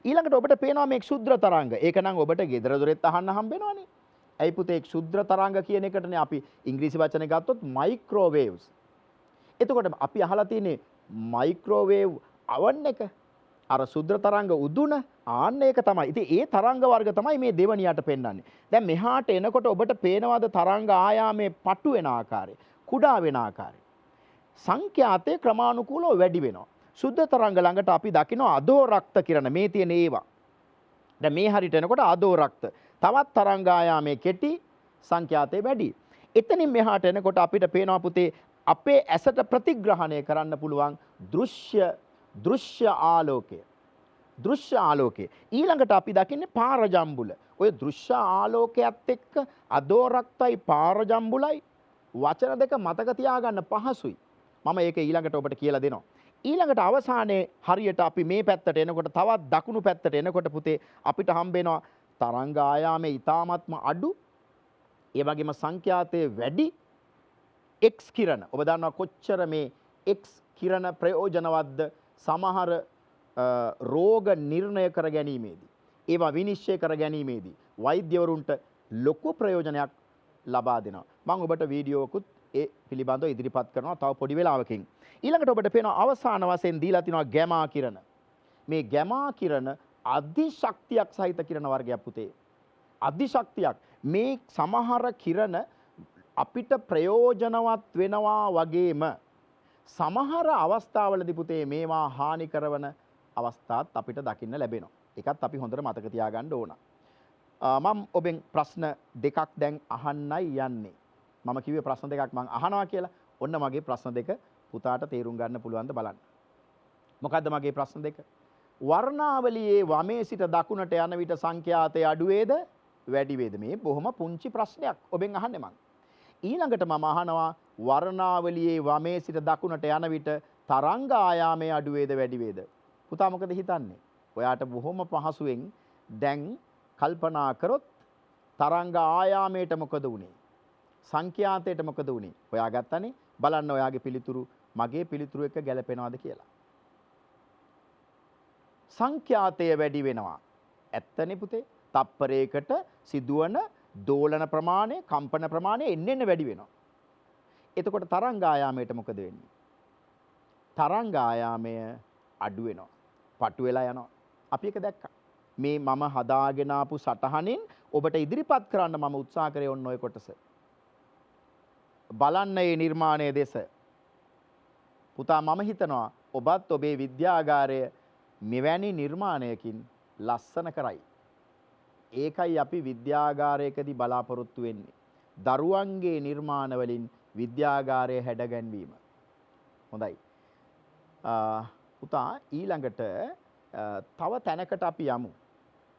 ඊළඟට ඔබට පේනවා මේ ක්ෂුද්‍ර තරංග. ඒක නම් ඔබට ගෙදර දොරෙත් අහන්න හම්බෙනවනේ. ඇයි පුතේ ක්ෂුද්‍ර තරංග කියන එකටනේ අපි ඉංග්‍රීසි වචනේ ගත්තොත් මයික්‍රෝවේව්ස්. එතකොට අපි අහලා තියෙන්නේ මයික්‍රෝවේව් අවන් එක. අර සුද්‍ර තරංග උදුන ආන්න ඒක තමයි. ඉතින් ඒ තරංග වර්ග තමයි මේ දෙවණියට පෙන්වන්නේ. දැන් මෙහාට එනකොට ඔබට පේනවාද තරංග ආයාමයේ පටු වෙන ආකාරය, කුඩා වෙන ආකාරය. සංඛ්‍යාතේ ක්‍රමානුකූලව වැඩි වෙනවා. සුද්ධ තරංග ළඟට අපි දකිනවා අදෝ රක්ත කිරණ මේ තියෙන ඒවා. දැන් මේ හරියට එනකොට අදෝ රක්ත. තවත් තරංග ආයාමයේ කෙටි, සංඛ්‍යාතේ වැඩි. එතනින් මෙහාට එනකොට අපිට පේනවා පුතේ අපේ ඇසට ප්‍රතිග්‍රහණය කරන්න පුළුවන් දෘශ්‍ය ආලෝකය. දෘශ්‍ය ආලෝකය. ඊළඟට අපි දකින්නේ පාරජම්බුල. ඔය දෘශ්‍ය ආලෝකයත් එක්ක අදෝරක්තයි පාරජම්බුලයි වචන දෙක මතක තියාගන්න පහසුයි. මම ඒක ඊළඟට ඔබට කියලා දෙනවා. ඊළඟට අවසානයේ හරියට අපි මේ පැත්තට එනකොට තවත් දකුණු පැත්තට එනකොට පුතේ අපිට හම්බ වෙනවා තරංග ආයාමයේ ඊ타ත්ම අඩු, ඒ වගේම සංඛ්‍යාතයේ වැඩි X කිරණ. ඔබ දන්නවා කොච්චර මේ X කිරණ ප්‍රයෝජනවත්ද සමහර රෝග නිර්ණය කර ගැනීමේදී, ඒවා විනිශ්චය කර ගැනීමේදී වෛද්‍යවරුන්ට ලොකු ප්‍රයෝජනයක් ලබා දෙනවා. මම ඔබට වීඩියෝකුත් ඒ පිළිබඳව ඉදිරිපත් කරනවා තව පොඩි වෙලාවකින්. ඊළඟට ඔබට පේනවා අවසාන වශයෙන් දීලා තිනවා ගැමා කිරණ. මේ ගැමා කිරණ අධිශක්තියක් සහිත කිරණ වර්ගයක් පුතේ. අධිශක්තියක්. මේ සමහර කිරණ අපිට ප්‍රයෝජනවත් වෙනවා වගේම සමහර අවස්ථාවලදී පුතේ මේවා හානි කරන අවස්ථාත් අපිට දකින්න ලැබෙනවා. ඒකත් අපි හොඳට මතක තියාගන්න ඕන. මම ඔබෙන් ප්‍රශ්න දෙකක් දැන් අහන්නයි යන්නේ. මම කිව්වේ ප්‍රශ්න දෙකක් මම අහනවා කියලා. ඔන්න මගේ ප්‍රශ්න දෙක පුතාට තේරුම් ගන්න පුළුවන්ද බලන්න. මොකද්ද මගේ ප්‍රශ්න දෙක? වර්ණාවලියේ වමේ සිට දකුණට යන විට සංඛ්‍යාතය අඩු වේද වැඩි වේද? මේ බොහොම පුංචි ප්‍රශ්නයක් ඔබෙන් අහන්නේ මම. ඊළඟට මම අහනවා වර්ණාවලියේ වමේ සිට දකුණට යන විට තරංග ආයාමයේ අඩු වේද වැඩි වේද? පුතා මොකද හිතන්නේ? ඔයාට බොහොම පහසුවෙන් දැන් කල්පනා කරොත් තරංග ආයාමයට මොකද වුනේ? සංඛ්‍යාතයට මොකද වුනේ? ඔයා ගත්තනේ. බලන්න ඔයාගේ පිළිතුරු මගේ පිළිතුරු එක්ක ගැලපෙනවද කියලා. සංඛ්‍යාතය වැඩි වෙනවා. ඇත්තනේ පුතේ. තප්පරයකට සිදුවන දෝලන ප්‍රමාණය, කම්පන ප්‍රමාණය එන්න වැඩි වෙනවා. එතකොට තරංග ආයාමයට මොකද වෙන්නේ? තරංග ආයාමය අඩු වෙනවා. පටු වෙලා යනවා. අපි ඒක දැක්කා. මේ මම හදාගෙන ආපු සටහනින් ඔබට ඉදිරිපත් කරන්න මම උත්සාහ කරේ ඔන්න ඔය කොටස. බලන්න මේ නිර්මාණයේ දෙස. පුතා මම හිතනවා ඔබත් ඔබේ විද්‍යාගාරය මෙවැනි නිර්මාණයකින් ලස්සන කරයි. ඒකයි අපි විද්‍යාගාරයකදී බලාපොරොත්තු වෙන්නේ. දරුවන්ගේ නිර්මාණ වලින් විද්‍යාගාරය හැඩගැන්වීම. හොඳයි. පුතා ඊළඟට තව තැනකට අපි යමු.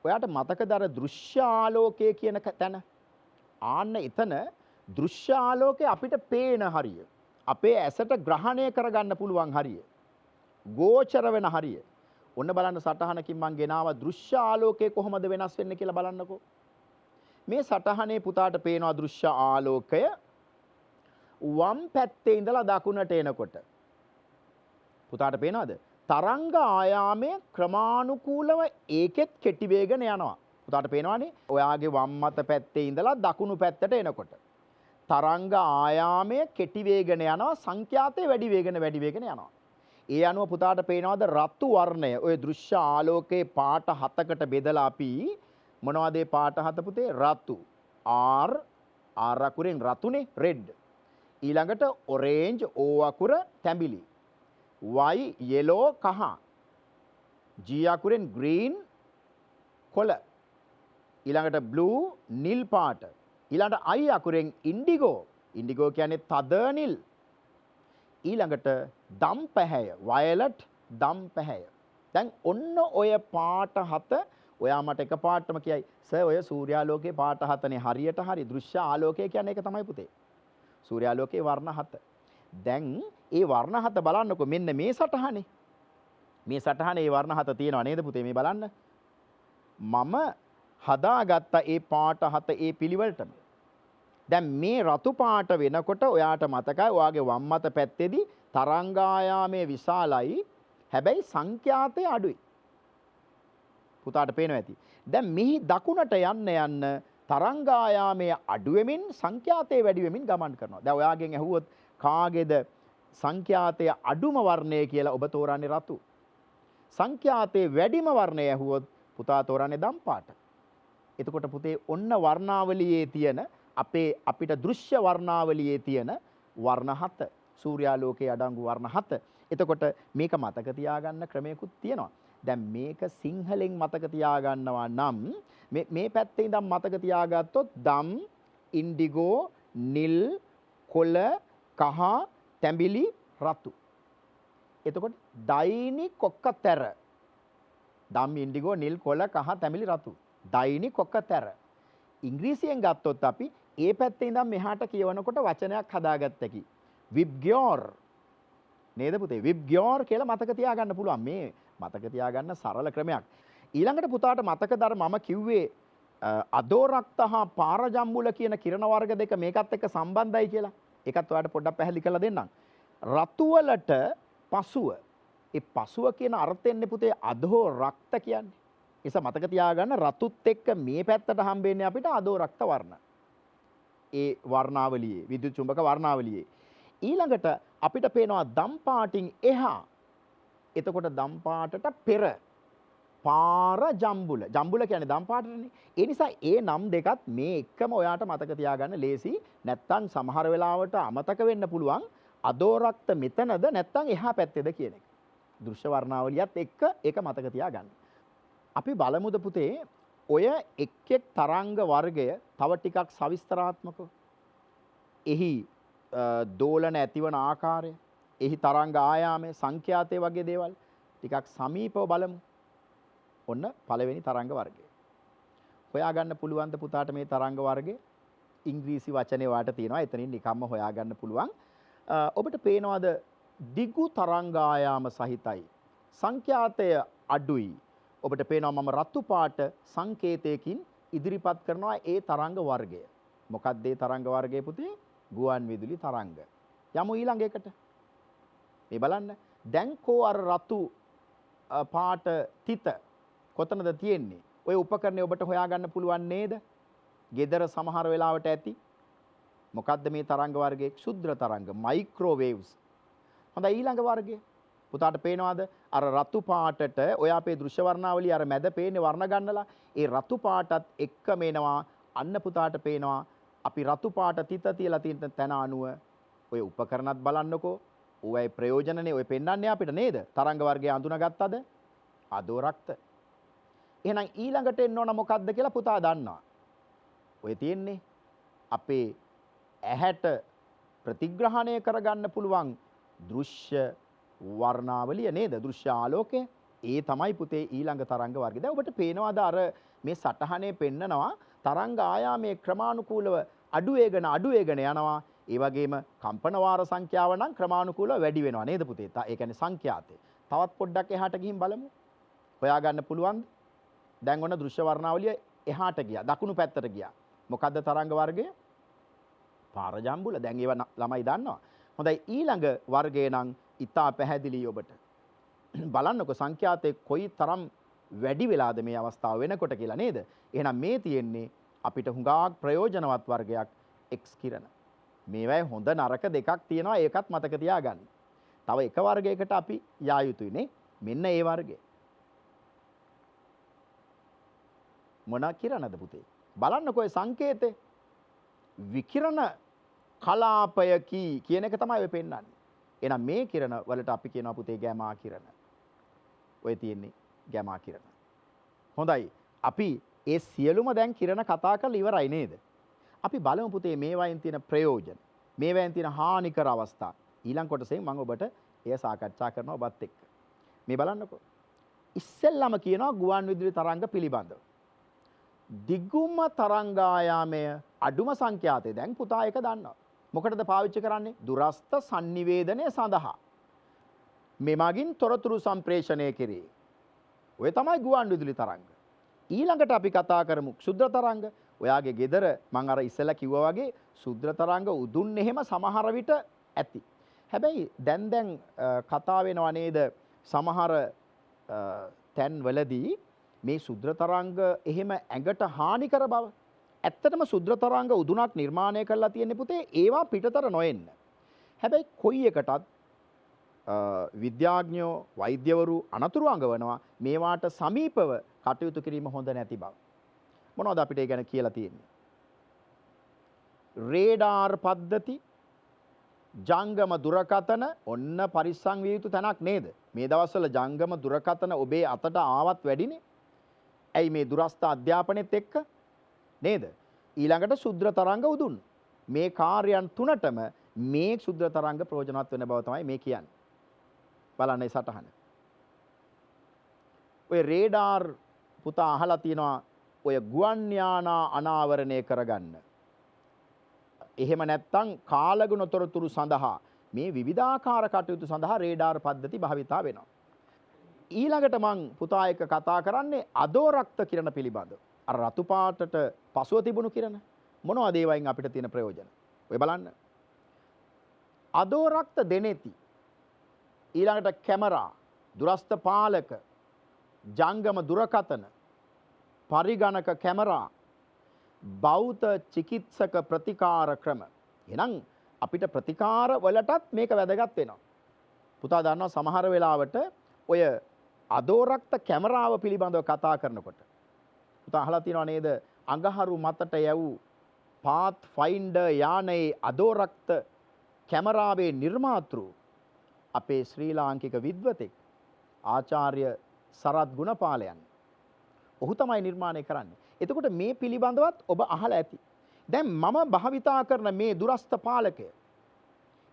ඔයාට මතකද අර දෘශ්‍ය ආලෝකය කියන තැන? ආන්න එතන දෘශ්‍ය ආලෝකය අපිට පේන හරිය. අපේ ඇසට ග්‍රහණය කරගන්න පුළුවන් හරිය. ගෝචර වෙන හරිය. ඔන්න බලන්න සටහනකින් මං ගෙනාවා දෘශ්‍ය ආලෝකය කොහොමද වෙනස් වෙන්නේ කියලා බලන්නකෝ. මේ සටහනේ පුතාට පේනවා දෘශ්‍ය ආලෝකය වම් පැත්තේ ඉඳලා දකුණට එනකොට. පුතාට පේනවද? තරංග ආයාමයේ ක්‍රමානුකූලව ඒකෙත් කෙටි වේගන යනවා. පුතාට පේනවනේ? ඔයාගේ වම් මත පැත්තේ ඉඳලා දකුණු පැත්තට එනකොට. තරංග ආයාමයේ කෙටි වේගන යනවා, සංඛ්‍යාතයේ වැඩි වේගන යනවා. ඒ අනුව පුතාට පේනවද රතු වර්ණය? ඔය දෘශ්‍ය ආලෝකයේ පාට 7කට බෙදලා අපි මොනවද මේ පාට 7 පුතේ? රතු. R අකුරෙන් රතුනේ red. ඊළඟට orange O අකුර තැඹිලි. Y yellow කහ. G අකුරෙන් green කොළ. ඊළඟට blue නිල් පාට. ඊළඟට I අකුරෙන් indigo. indigo කියන්නේ තද නිල්. ඊළඟට දම් පැහැය violet දම් පැහැය. දැන් ඔන්න ඔය පාට 7 ඔයා මට එක පාටම කියයි සර් ඔය සූර්යාලෝකයේ පාට 7නේ හරියට හරි දෘශ්‍ය ආලෝකය කියන්නේ ඒක තමයි පුතේ. සූර්යාලෝකයේ වර්ණ 7. දැන් ඒ වර්ණ 7 බලන්නකො මෙන්න මේ සටහනේ. මේ සටහනේ ඒ වර්ණ 7 තියෙනවා නේද පුතේ මේ බලන්න. මම හදාගත්ත ඒ පාට 7 ඒ පිළිවෙලටම. දැන් මේ රතු පාට වෙනකොට ඔයාට මතකයි ඔයාගේ වම් මත පැත්තේදී තරංගායාමයේ විශාලයි හැබැයි සංඛ්‍යාතය අඩුයි. පුතාට පේනවා ඇති. දැන් මෙහි දකුණට යන්න තරංගායාමයේ අඩු වෙමින් සංඛ්‍යාතයේ වැඩි වෙමින් ගමන් කරනවා. දැන් ඔයාගෙන් ඇහුවොත් කාගේද සංඛ්‍යාතයේ අඩුම වර්ණය කියලා ඔබ තෝරන්නේ රතු. සංඛ්‍යාතයේ වැඩිම වර්ණය ඇහුවොත් පුතා තෝරන්නේ දම් පාට. එතකොට පුතේ ඔන්න වර්ණාවලියේ තියෙන අපිට දෘශ්‍ය වර්ණාවලියේ තියෙන වර්ණ 7 සූර්යාලෝකයේ අඩංගු වර්ණ 7. එතකොට මේක මතක තියාගන්න ක්‍රමයකුත් තියෙනවා. දැන් මේක සිංහලෙන් මතක තියාගන්නවා නම් මේ පැත්තේ ඉඳන් මතක තියාගත්තොත් දම්, ඉන්ඩිගෝ, නිල්, කොළ, කහ, තැඹිලි, රතු. එතකොට දෛනි කොක්කතර. දම්, ඉන්ඩිගෝ, නිල්, කොළ, කහ, තැඹිලි, රතු. දෛනි කොක්කතර. ඉංග්‍රීසියෙන් ගත්තොත් අපි ඒ පැත්තේ ඉඳන් මෙහාට කියවනකොට වචනයක් හදාගත්තකි. විබ්ග්‍යෝර් නේද පුතේ? විබ්ග්‍යෝර් කියලා මතක තියාගන්න පුළුවන්. මේ මතක තියාගන්න සරල ක්‍රමයක්. ඊළඟට පුතාට මතකද අර මම කිව්වේ අදෝරක්ත හා පාරජම්බුල කියන කිරණ වර්ග දෙක මේකත් එක්ක සම්බන්ධයි කියලා. ඒකත් ඔයාලට පොඩ්ඩක් පැහැදිලි කරලා දෙන්නම්. රතු වලට පසුව. ඒ පසුව කියන අර්ථයෙන්නේ පුතේ අදෝ රක්ත කියන්නේ. ඒස මතක තියාගන්න රතුත් එක්ක මේ පැත්තට හම්බෙන්නේ අපිට අදෝ රක්ත වර්ණ. ඒ වර්ණාවලියේ විද්‍යුත් චුම්බක වර්ණාවලියේ ඊළඟට අපිට පේනවා දම් පාටින් එහා. එතකොට දම් පාටට පෙර පාර ජම්බුල. ජම්බුල කියන්නේ දම් පාටනේ. ඒ නිසා ඒ නම් දෙකත් මේ එකම ඔයාට මතක තියාගන්න ලේසි. නැත්තම් සමහර වෙලාවට අමතක වෙන්න පුළුවන් අදෝ රක්ත මෙතනද නැත්තම් එහා පැත්තේද කියන එක. දෘශ්‍ය වර්ණාවලියත් එක්ක ඒක මතක තියාගන්න. අපි බලමුද පුතේ ඔය එක් තරංග වර්ගය තව ටිකක් සවිස්තරාත්මකව. එහි දෝලන ඇතිවන ආකාරය, එහි තරංග ආයාමය, සංඛ්‍යාතය වගේ දේවල් ටිකක් සමීපව බලමු. ඔන්න පළවෙනි තරංග වර්ගය. හොයාගන්න පුළුවන් ද පුතාට මේ තරංග වර්ගය? ඉංග්‍රීසි වචනේ වාට තියෙනවා. එතනින් නිකම්ම හොයාගන්න පුළුවන්. ඔබට පේනවාද දිගු තරංග ආයාම සහිතයි. සංඛ්‍යාතය අඩුයි. ඔබට පේනවා මම රතු පාට සංකේතයකින් ඉදිරිපත් කරනවා ඒ තරංග වර්ගය. මොකක්ද ඒ තරංග වර්ගය පුතේ? ගුවන් විදුලි තරංග. යමු ඊළඟ එකට. මේ බලන්න. දැන් කෝ අර රතු පාට තිත කොතනද තියෙන්නේ? ඔය උපකරණය ඔබට හොයාගන්න පුළුවන් නේද? ගෙදර සමහර වෙලාවට ඇති. මොකද්ද මේ තරංග වර්ගයේ? ක්ෂුද්‍ර තරංග, මයික්‍රෝවේව්ස්. හොඳයි ඊළඟ වර්ගය. පුතාට පේනවාද අර රතු පාටට ඔය අපේ දෘශ්‍ය වර්ණාවලිය අර මැද පේන්නේ වර්ණ ගන්නලා ඒ රතු පාටත් එක්කම එනවා. අන්න පුතාට පේනවා අපි රතු පාට තිත තියලා තියෙන තැන අනුව ඔය උපකරණත් බලන්නකෝ. ඔයයි ප්‍රයෝජනනේ ඔය පෙන්වන්නේ අපිට නේද? තරංග වර්ගය අඳුනගත්තද? අදෝ රක්ත. එහෙනම් ඊළඟට එන්න ඕන මොකද්ද කියලා පුතා දන්නවා. ඔය තියෙන්නේ අපේ ඇහැට ප්‍රතිග්‍රහණය කරගන්න පුළුවන් දෘශ්‍ය වර්ණාවලිය නේද? දෘශ්‍ය ආලෝකය. ඒ තමයි පුතේ ඊළඟ තරංග වර්ගය. දැන් ඔබට පේනවාද අර මේ සටහනේ පෙන්නනවා තරංග ආයාමයේ ක්‍රමානුකූලව අඩු වේගන යනවා. ඒ වගේම කම්පන වාර සංඛ්‍යාව නම් ක්‍රමානුකූලව වැඩි වෙනවා නේද පුතේ? ඒ කියන්නේ සංඛ්‍යාතේ. තවත් පොඩ්ඩක් එහාට ගිහින් බලමු. හොයාගන්න පුළුවන්ද? දැන් ඔන්න දෘශ්‍ය වර්ණාවලිය එහාට ගියා. දකුණු පැත්තට ගියා. මොකද්ද තරංග වර්ගය? පාරජම්බුල. දැන් ඒව ළමයි දන්නවා. හොඳයි ඊළඟ වර්ගය නම් ඉතා පැහැදිලි ඔබට. බලන්නකො සංඛ්‍යාතේ කොයි තරම් වැඩි වෙලාද මේ අවස්ථාව වෙනකොට කියලා නේද? එහෙනම් මේ තියෙන්නේ අපිට හුඟක් ප්‍රයෝජනවත් වර්ගයක් X කිරණ. මේවයි හොඳ නරක දෙකක් තියෙනවා ඒකත් මතක තියාගන්න. තව එක වර්ගයකට අපි යා යුතුයි නේ. මෙන්න ඒ වර්ගය. මොන කිරණද පුතේ? බලන්නකො ඒ සංකේතේ විකිරණ කලාපයකි කියන එක තමයි ඔය පෙන්වන්නේ. එහෙනම් මේ කිරණ වලට අපි කියනවා පුතේ ගැමා කිරණ. ඔය තියෙන්නේ ගැමා කිරණ. හොඳයි. අපි ඒ සියලුම දැන් කිරණ කතා කරලා ඉවරයි නේද? අපි බලමු පුතේ මේවායින් තියෙන ප්‍රයෝජන. මේවායින් තියෙන හානිකර අවස්ථා. ඊළඟ කොටසෙන් මම ඔබට එය සාකච්ඡා කරනවා ඔබත් එක්ක. මේ බලන්නකො. ඉස්සෙල්ලාම කියනවා ගුවන් විදුලි තරංග පිළිබඳව. දිගුම තරංගායාමය අඩුම සංඛ්‍යාතේ දැන් පුතා එක දන්නවා. මොකටද පාවිච්චි කරන්නේ? දුරස්ත sannivedanaya සඳහා. මෙමගින් තොරතුරු සම්ප්‍රේෂණය කෙරේ. ඔය තමයි ගුවන් විදුලි තරංග. ඊළඟට අපි කතා කරමු ක්ෂුද්‍ර තරංග. ඔයාගේ ගෙදර මම අර ඉස්සෙල්ලා කිව්වා වගේ ක්ෂුද්‍ර තරංග උදුන් එහෙම සමහර විට ඇති. හැබැයි දැන් කතා වෙනවා නේද සමහර තැන්වලදී මේ ක්ෂුද්‍ර තරංග එහෙම ඇඟට හානි කර බව. ඇත්තටම ක්ෂුද්‍ර තරංග උදුනක් නිර්මාණය කරලා තියෙන්නේ පුතේ ඒවා පිටතර නොඑන්න. හැබැයි කොයි එකටත් විද්‍යාඥයෝ වෛද්‍යවරු අනතුරු අඟවනවා මේවාට සමීපව කටයුතු කිරීම හොඳ නැති බව. මොනවද අපිට ඒ ගැන කියලා තියෙන්නේ? රේඩාර් පද්ධති ජංගම දුරකථන ඔන්න පරිස්සම් විය යුතු තැනක් නේද? මේ දවස්වල ජංගම දුරකථන ඔබේ අතට ආවත් වැඩිනේ. ඇයි මේ දුරස්ථ අධ්‍යාපනයේත් එක්ක නේද? ඊළඟට ක්ෂුද්‍ර තරංග උදුන්. මේ කාර්යයන් තුනටම මේ ක්ෂුද්‍ර තරංග ප්‍රයෝජනවත් වෙන බව තමයි මේ කියන්නේ. බලන්න ඒ සටහන. ඔය රේඩාර් පුතා අහලා තියෙනවා ඔය ගුවන් යානා අනාවරණය කරගන්න. එහෙම නැත්නම් කාලගුණ තොරතුරු සඳහා මේ විවිධාකාර කටයුතු සඳහා රේඩාර් පද්ධති භාවිතා වෙනවා. ඊළඟට මං පුතා එක කතා කරන්නේ අදෝරක්ත කිරණ පිළිබඳව. අර රතු පාටට පසුව තිබුණු කිරණ. මොනවද ඒ වයින් අපිට තියෙන ප්‍රයෝජන? ඔය බලන්න. අදෝරක්ත දෙනෙති. ඊළඟට කැමරා, දුරස්ථ පාලක, ජංගම දුරකථන, පරිගණක කැමරා, භෞත චිකිත්සක ප්‍රතිකාර ක්‍රම. එහෙනම් අපිට ප්‍රතිකාර වලටත් මේක වැදගත් වෙනවා. පුතා දන්නවා සමහර වෙලාවට ඔය අදෝරක්ත කැමරාව පිළිබඳව කතා කරනකොට පුතා අහලා තියෙනව නේද? අඟහරු මතට යවූ පාත් ෆයින්ඩර් යානයේ අදෝරක්ත කැමරාවේ නිර්මාතෘ අපේ ශ්‍රී ලාංකික විද්වතෙක් ආචාර්ය සරත් ගුණපාලයන්. ඔහු තමයි නිර්මාණය කරන්නේ. එතකොට මේ පිළිබඳවත් ඔබ අහලා ඇති. දැන් මම භාවිතා කරන මේ දුරස්ථ පාලකය.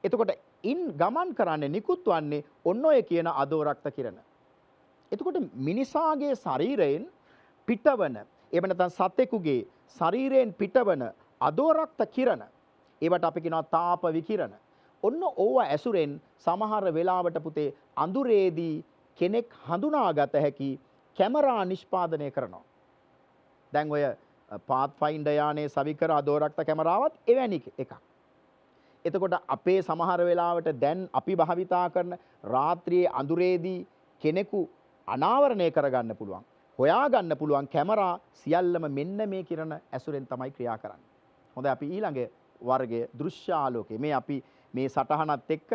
එතකොට ඉන් ගමන් කරන්නේ නිකුත් වන්නේ ඔන්න ඔය කියන අදෝරක්ත කිරණ. එතකොට මිනිසාගේ ශරීරයෙන් පිටවන එහෙම නැත්නම් සතෙකුගේ ශරීරයෙන් පිටවන අදෝරක්ත කිරණ ඒවට අපි කියනවා තාප විකිරණ. ඔන්න ඕවා ඇසුරෙන් සමහර වෙලාවට පුතේ අඳුරේදී කෙනෙක් හඳුනාගත හැකි කැමරා නිෂ්පාදනය කරනවා. දැන් ඔය පාත්ෆයින්ඩර් යානයේ සවිකර අදෝරක්ත කැමරාවත් එවැනි එකක්. එතකොට අපේ සමහර වෙලාවට දැන් අපි භාවිතා කරන රාත්‍රියේ අඳුරේදී කෙනෙකු අනාවරණය කරගන්න පුළුවන්. හොයාගන්න පුළුවන් කැමරා සියල්ලම මෙන්න මේ කිරණ ඇසුරෙන් තමයි ක්‍රියා කරන්නේ. හොඳයි අපි ඊළඟ වර්ගය දෘශ්‍ය ආලෝකය. මේ අපි මේ සටහනත් එක්ක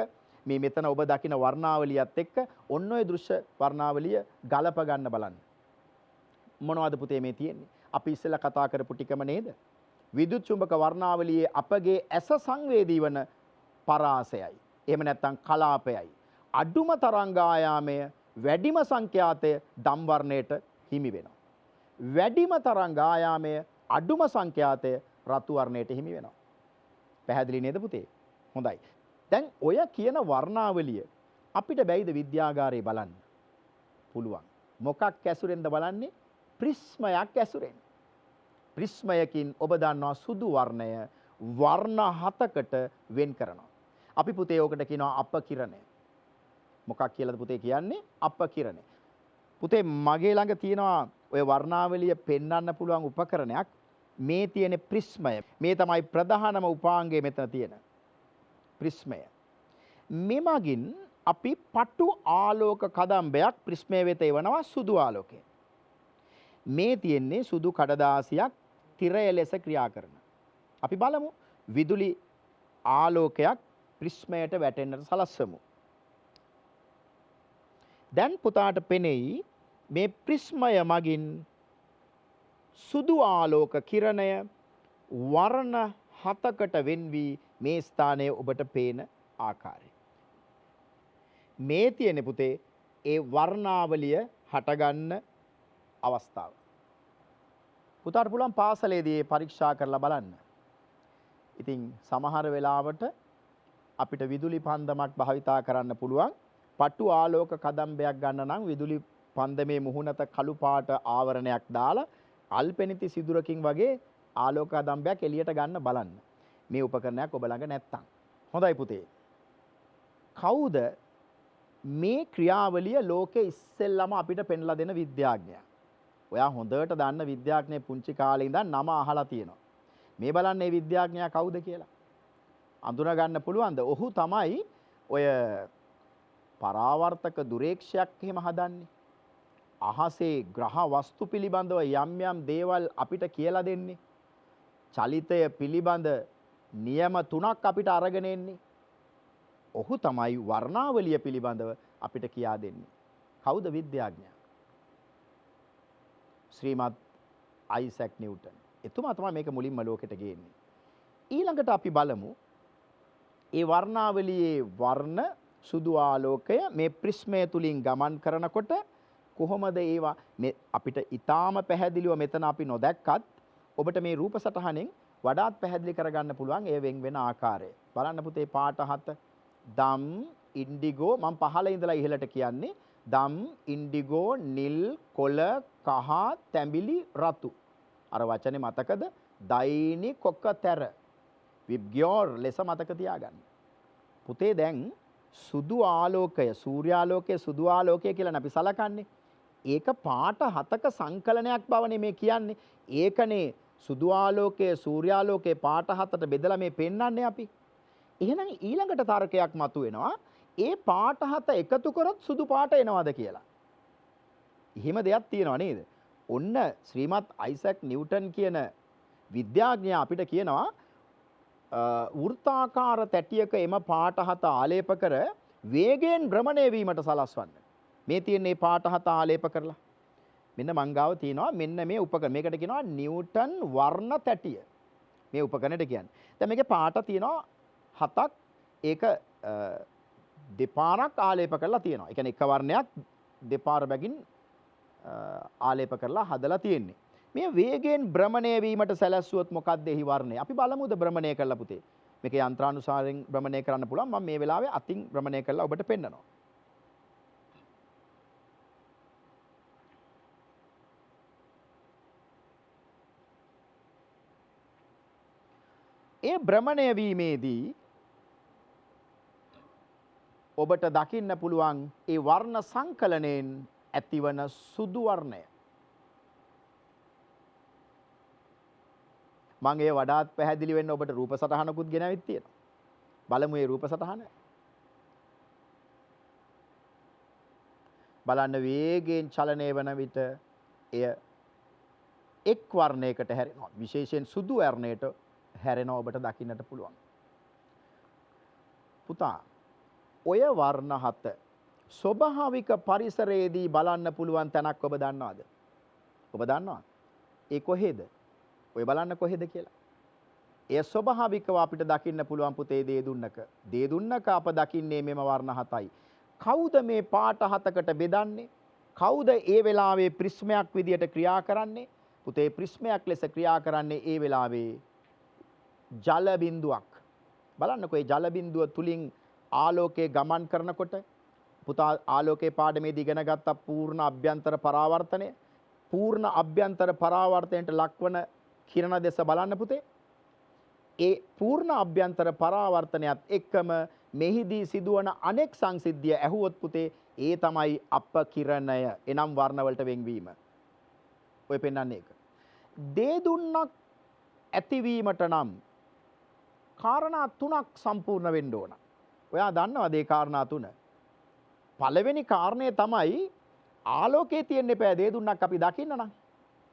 මේ මෙතන ඔබ දකින වර්ණාවලියත් එක්ක ඔන්න ඔය දෘශ්‍ය වර්ණාවලිය ගලප ගන්න බලන්න. මොනවද පුතේ මේ තියෙන්නේ? අපි ඉස්සෙල්ලා කතා කරපු ටිකම නේද? විදුලි චුම්බක වර්ණාවලියේ අපගේ ඇස සංවේදී වන පරාසයයි. එහෙම නැත්නම් කලාපයයි. අඩුම තරංගායාමය වැඩිම සංඛ්‍යාතය දම් වර්ණයට හිමි වෙනවා. වැඩිම තරංගායාමය අඩුම සංඛ්‍යාතය රතු වර්ණයට හිමි වෙනවා. පැහැදිලි නේද පුතේ? හොඳයි. දැන් ඔය කියන වර්ණාවලිය අපිට බැයිද විද්‍යාගාරේ බලන්න? පුළුවන්. මොකක් ඇසුරෙන්ද බලන්නේ? ප්‍රිස්මයක් ඇසුරෙන්. ප්‍රිස්මයකින් ඔබ දන්නවා සුදු වර්ණය වර්ණ 7කට වෙන් කරනවා. අපි පුතේ ඕකට කියනවා අපකිරණය. මොකක් කියලාද පුතේ කියන්නේ? අපකිරණය. පුතේ මගේ ළඟ තියෙනවා ඔය වර්ණාවලිය පෙන්වන්න පුළුවන් උපකරණයක්. මේ තියෙන ප්‍රිස්මය. මේ තමයි ප්‍රධානම උපාංගය මෙතන තියෙන. ප්‍රිස්මය. මෙමගින් අපි පටු ආලෝක කදම්බයක් ප්‍රිස්මය වෙත එවනවා සුදු ආලෝකය. මේ තියෙන්නේ සුදු කඩදාසියක් තිරය ලෙස ක්‍රියා කරන. අපි බලමු විදුලි ආලෝකයක් ප්‍රිස්මයට වැටෙන්නට සලස්වමු. දැන් පුතාට පෙනෙයි මේ ප්‍රිස්මය මගින් සුදු ආලෝක කිරණය වර්ණ 7කට වෙන් වී මේ ස්ථානයේ ඔබට පේන ආකාරය. මේ තියෙන පුතේ ඒ වර්ණාවලිය හටගන්න අවස්ථාව. පුතාට පුළුවන් පාසලේදී පරීක්ෂා කරලා බලන්න. ඉතින් සමහර වෙලාවට අපිට විදුලි පන්දමක් භාවිතා කරන්න පුළුවන්. පටු ආලෝක කදම්බයක් ගන්න නම් විදුලි පන්දමේ මුහුණත කළු පාට ආවරණයක් දාලා අල්පෙනිති සිදුරකින් වගේ ආලෝක කදම්බයක් එළියට ගන්න බලන්න. මේ උපකරණයක් ඔබ ළඟ නැත්තම්. හොඳයි පුතේ. කවුද මේ ක්‍රියාවලිය ලෝකේ ඉස්සෙල්ලම අපිට පෙන්ලා දෙන විද්‍යාඥයා? ඔයා හොඳට දන්න විද්‍යාඥයෙක් පුංචි කාලේ ඉඳන් නම අහලා තියෙනවා. මේ බලන්න මේ විද්‍යාඥයා කවුද කියලා. අඳුන ගන්න පුළුවන්ද? ඔහු තමයි ඔය පරාවර්තක දුරේක්ෂයක් එහෙම හදන්නේ. අහසේ ග්‍රහ වස්තු පිළිබඳව යම් යම් දේවල් අපිට කියලා දෙන්නේ. චලිතය පිළිබඳ නියම 3ක් අපිට අරගෙන එන්නේ. ඔහු තමයි වර්ණාවලිය පිළිබඳව අපිට කියා දෙන්නේ. කවුද විද්‍යාඥයා? ශ්‍රීමත් අයිසැක් නිව්ටන්. එතුමා තමයි මේක මුලින්ම ලෝකෙට ගේන්නේ. ඊළඟට අපි බලමු ඒ වර්ණාවලියේ වර්ණ සුදු ආලෝකය මේ ප්‍රිස්මය තුලින් ගමන් කරනකොට කොහොමද ඒවා මේ අපිට ඊටාම පැහැදිලිව මෙතන අපි නොදැක්කත් ඔබට මේ රූප සටහනෙන් වඩාත් පැහැදිලි කරගන්න පුළුවන් ඒ වෙන් වෙන ආකාරය. බලන්න පුතේ පාට 7 දම් ඉන්ඩිගෝ මම පහළ ඉඳලා ඉහළට කියන්නේ දම් ඉන්ඩිගෝ නිල් කොළ කහ තැඹිලි රතු. අර වචනේ මතකද? දෛනි කොකතර විබ්ගියෝර් ලෙස මතක තියාගන්න. පුතේ දැන් සුදු ආලෝකය සූර්යාලෝකයේ සුදු ආලෝකය කියලා අපි සලකන්නේ. ඒක පාට 7ක සංකලනයක් බවනේ මේ කියන්නේ. ඒකනේ සුදු ආලෝකයේ සූර්යාලෝකයේ පාට 7ට බෙදලා මේ පෙන්වන්නේ අපි. එහෙනම් ඊළඟට තර්කයක් මතුවෙනවා. ඒ පාට 7 එකතු කරොත් සුදු පාට එනවද කියලා. එහෙම දෙයක් තියෙනව නේද? ඔන්න ශ්‍රීමත් අයිසැක් නිව්ටන් කියන විද්‍යාඥයා අපිට කියනවා වෘත්තාකාර තැටියක එම පාට 7 ආලේප කර වේගයෙන් භ්‍රමණය වීමට සලස්වන්න. මේ තියෙන්නේ පාට 7 ආලේප කරලා. මෙන්න මංගාව තියෙනවා මෙන්න මේ උපකරණ. මේකට කියනවා නිව්ටන් වර්ණ තැටිය. මේ උපකරණයට කියන්නේ. දැන් මේකේ පාට තියෙනවා 7ක්. ඒක දෙපාරක් ආලේප කරලා තියෙනවා. ඒ කියන්නේ එක වර්ණයක් දෙපාර බැගින් ආලේප කරලා හදලා තියෙන්නේ. මේ වේගයෙන් භ්‍රමණය වීමට සැලැස්සුවොත් මොකක්ද එහි වර්ණය? අපි බලමුද භ්‍රමණය කරලා පුතේ. මේක යන්ත්‍රානුසාරයෙන් භ්‍රමණය කරන්න පුළුවන්. මම මේ වෙලාවේ අතින් භ්‍රමණය කරලා ඔබට පෙන්නනවා. ඒ භ්‍රමණය වීමේදී ඔබට දකින්න පුළුවන් ඒ වර්ණ සංකලනයෙන් ඇතිවන සුදු වර්ණය. මම ඒ වඩාත් පැහැදිලි වෙන්න ඔබට රූප සටහනකුත් ගෙනවිත් තියෙනවා. බලමු මේ රූප සටහන. බලන්න වේගයෙන් චලනය වන විට එය එක් වර්ණයකට හැරෙනවා. විශේෂයෙන් සුදු වර්ණයට හැරෙනවා ඔබට දකින්නට පුළුවන්. පුතා ඔය වර්ණ 7 ස්වභාවික පරිසරයේදී බලන්න පුළුවන් තැනක් ඔබ දන්නවද? ඔබ දන්නවා? ඒ කොහෙද? ඔය බලන්න කොහෙද කියලා. එය ස්වභාවිකව අපිට දකින්න පුළුවන් පුතේ දේදුන්නක. දේදුන්නක අප දකින්නේ මෙම වර්ණ 7යි. කවුද මේ පාට 7කට බෙදන්නේ? කවුද ඒ වෙලාවේ ප්‍රිස්මයක් විදියට ක්‍රියා කරන්නේ? පුතේ ප්‍රිස්මයක් ලෙස ක්‍රියා කරන්නේ ඒ වෙලාවේ ජල බිඳුවක්. බලන්නකෝ ඒ ජල බිඳුව තුලින් ආලෝකයේ ගමන් කරනකොට පුතා ආලෝකයේ පාඩමේදී ඉගෙන ගත්ත පූර්ණ අභ්‍යන්තර පරාවර්තනය, පූර්ණ අභ්‍යන්තර පරාවර්තනයට ලක්වන කිරණ දෙස බලන්න පුතේ. ඒ පූර්ණ අභ්‍යන්තර පරාවර්තනයත් එක්කම මෙහිදී සිදුවන අනෙක් සංසිද්ධිය ඇහුවොත් පුතේ ඒ තමයි අපකිරණය. එනම් වර්ණ වලට වෙන්වීම. ඔය පෙන්වන්නේ ඒක. දේ දුන්නක් ඇතිවීමට නම් කාරණා තුනක් සම්පූර්ණ වෙන්න ඕන. ඔයා දන්නවද ඒ කාරණා තුන? පළවෙනි කාරණය තමයි ආලෝකයේ තියෙන්න එපා දේ දුන්නක් අපි දකින්න නම්.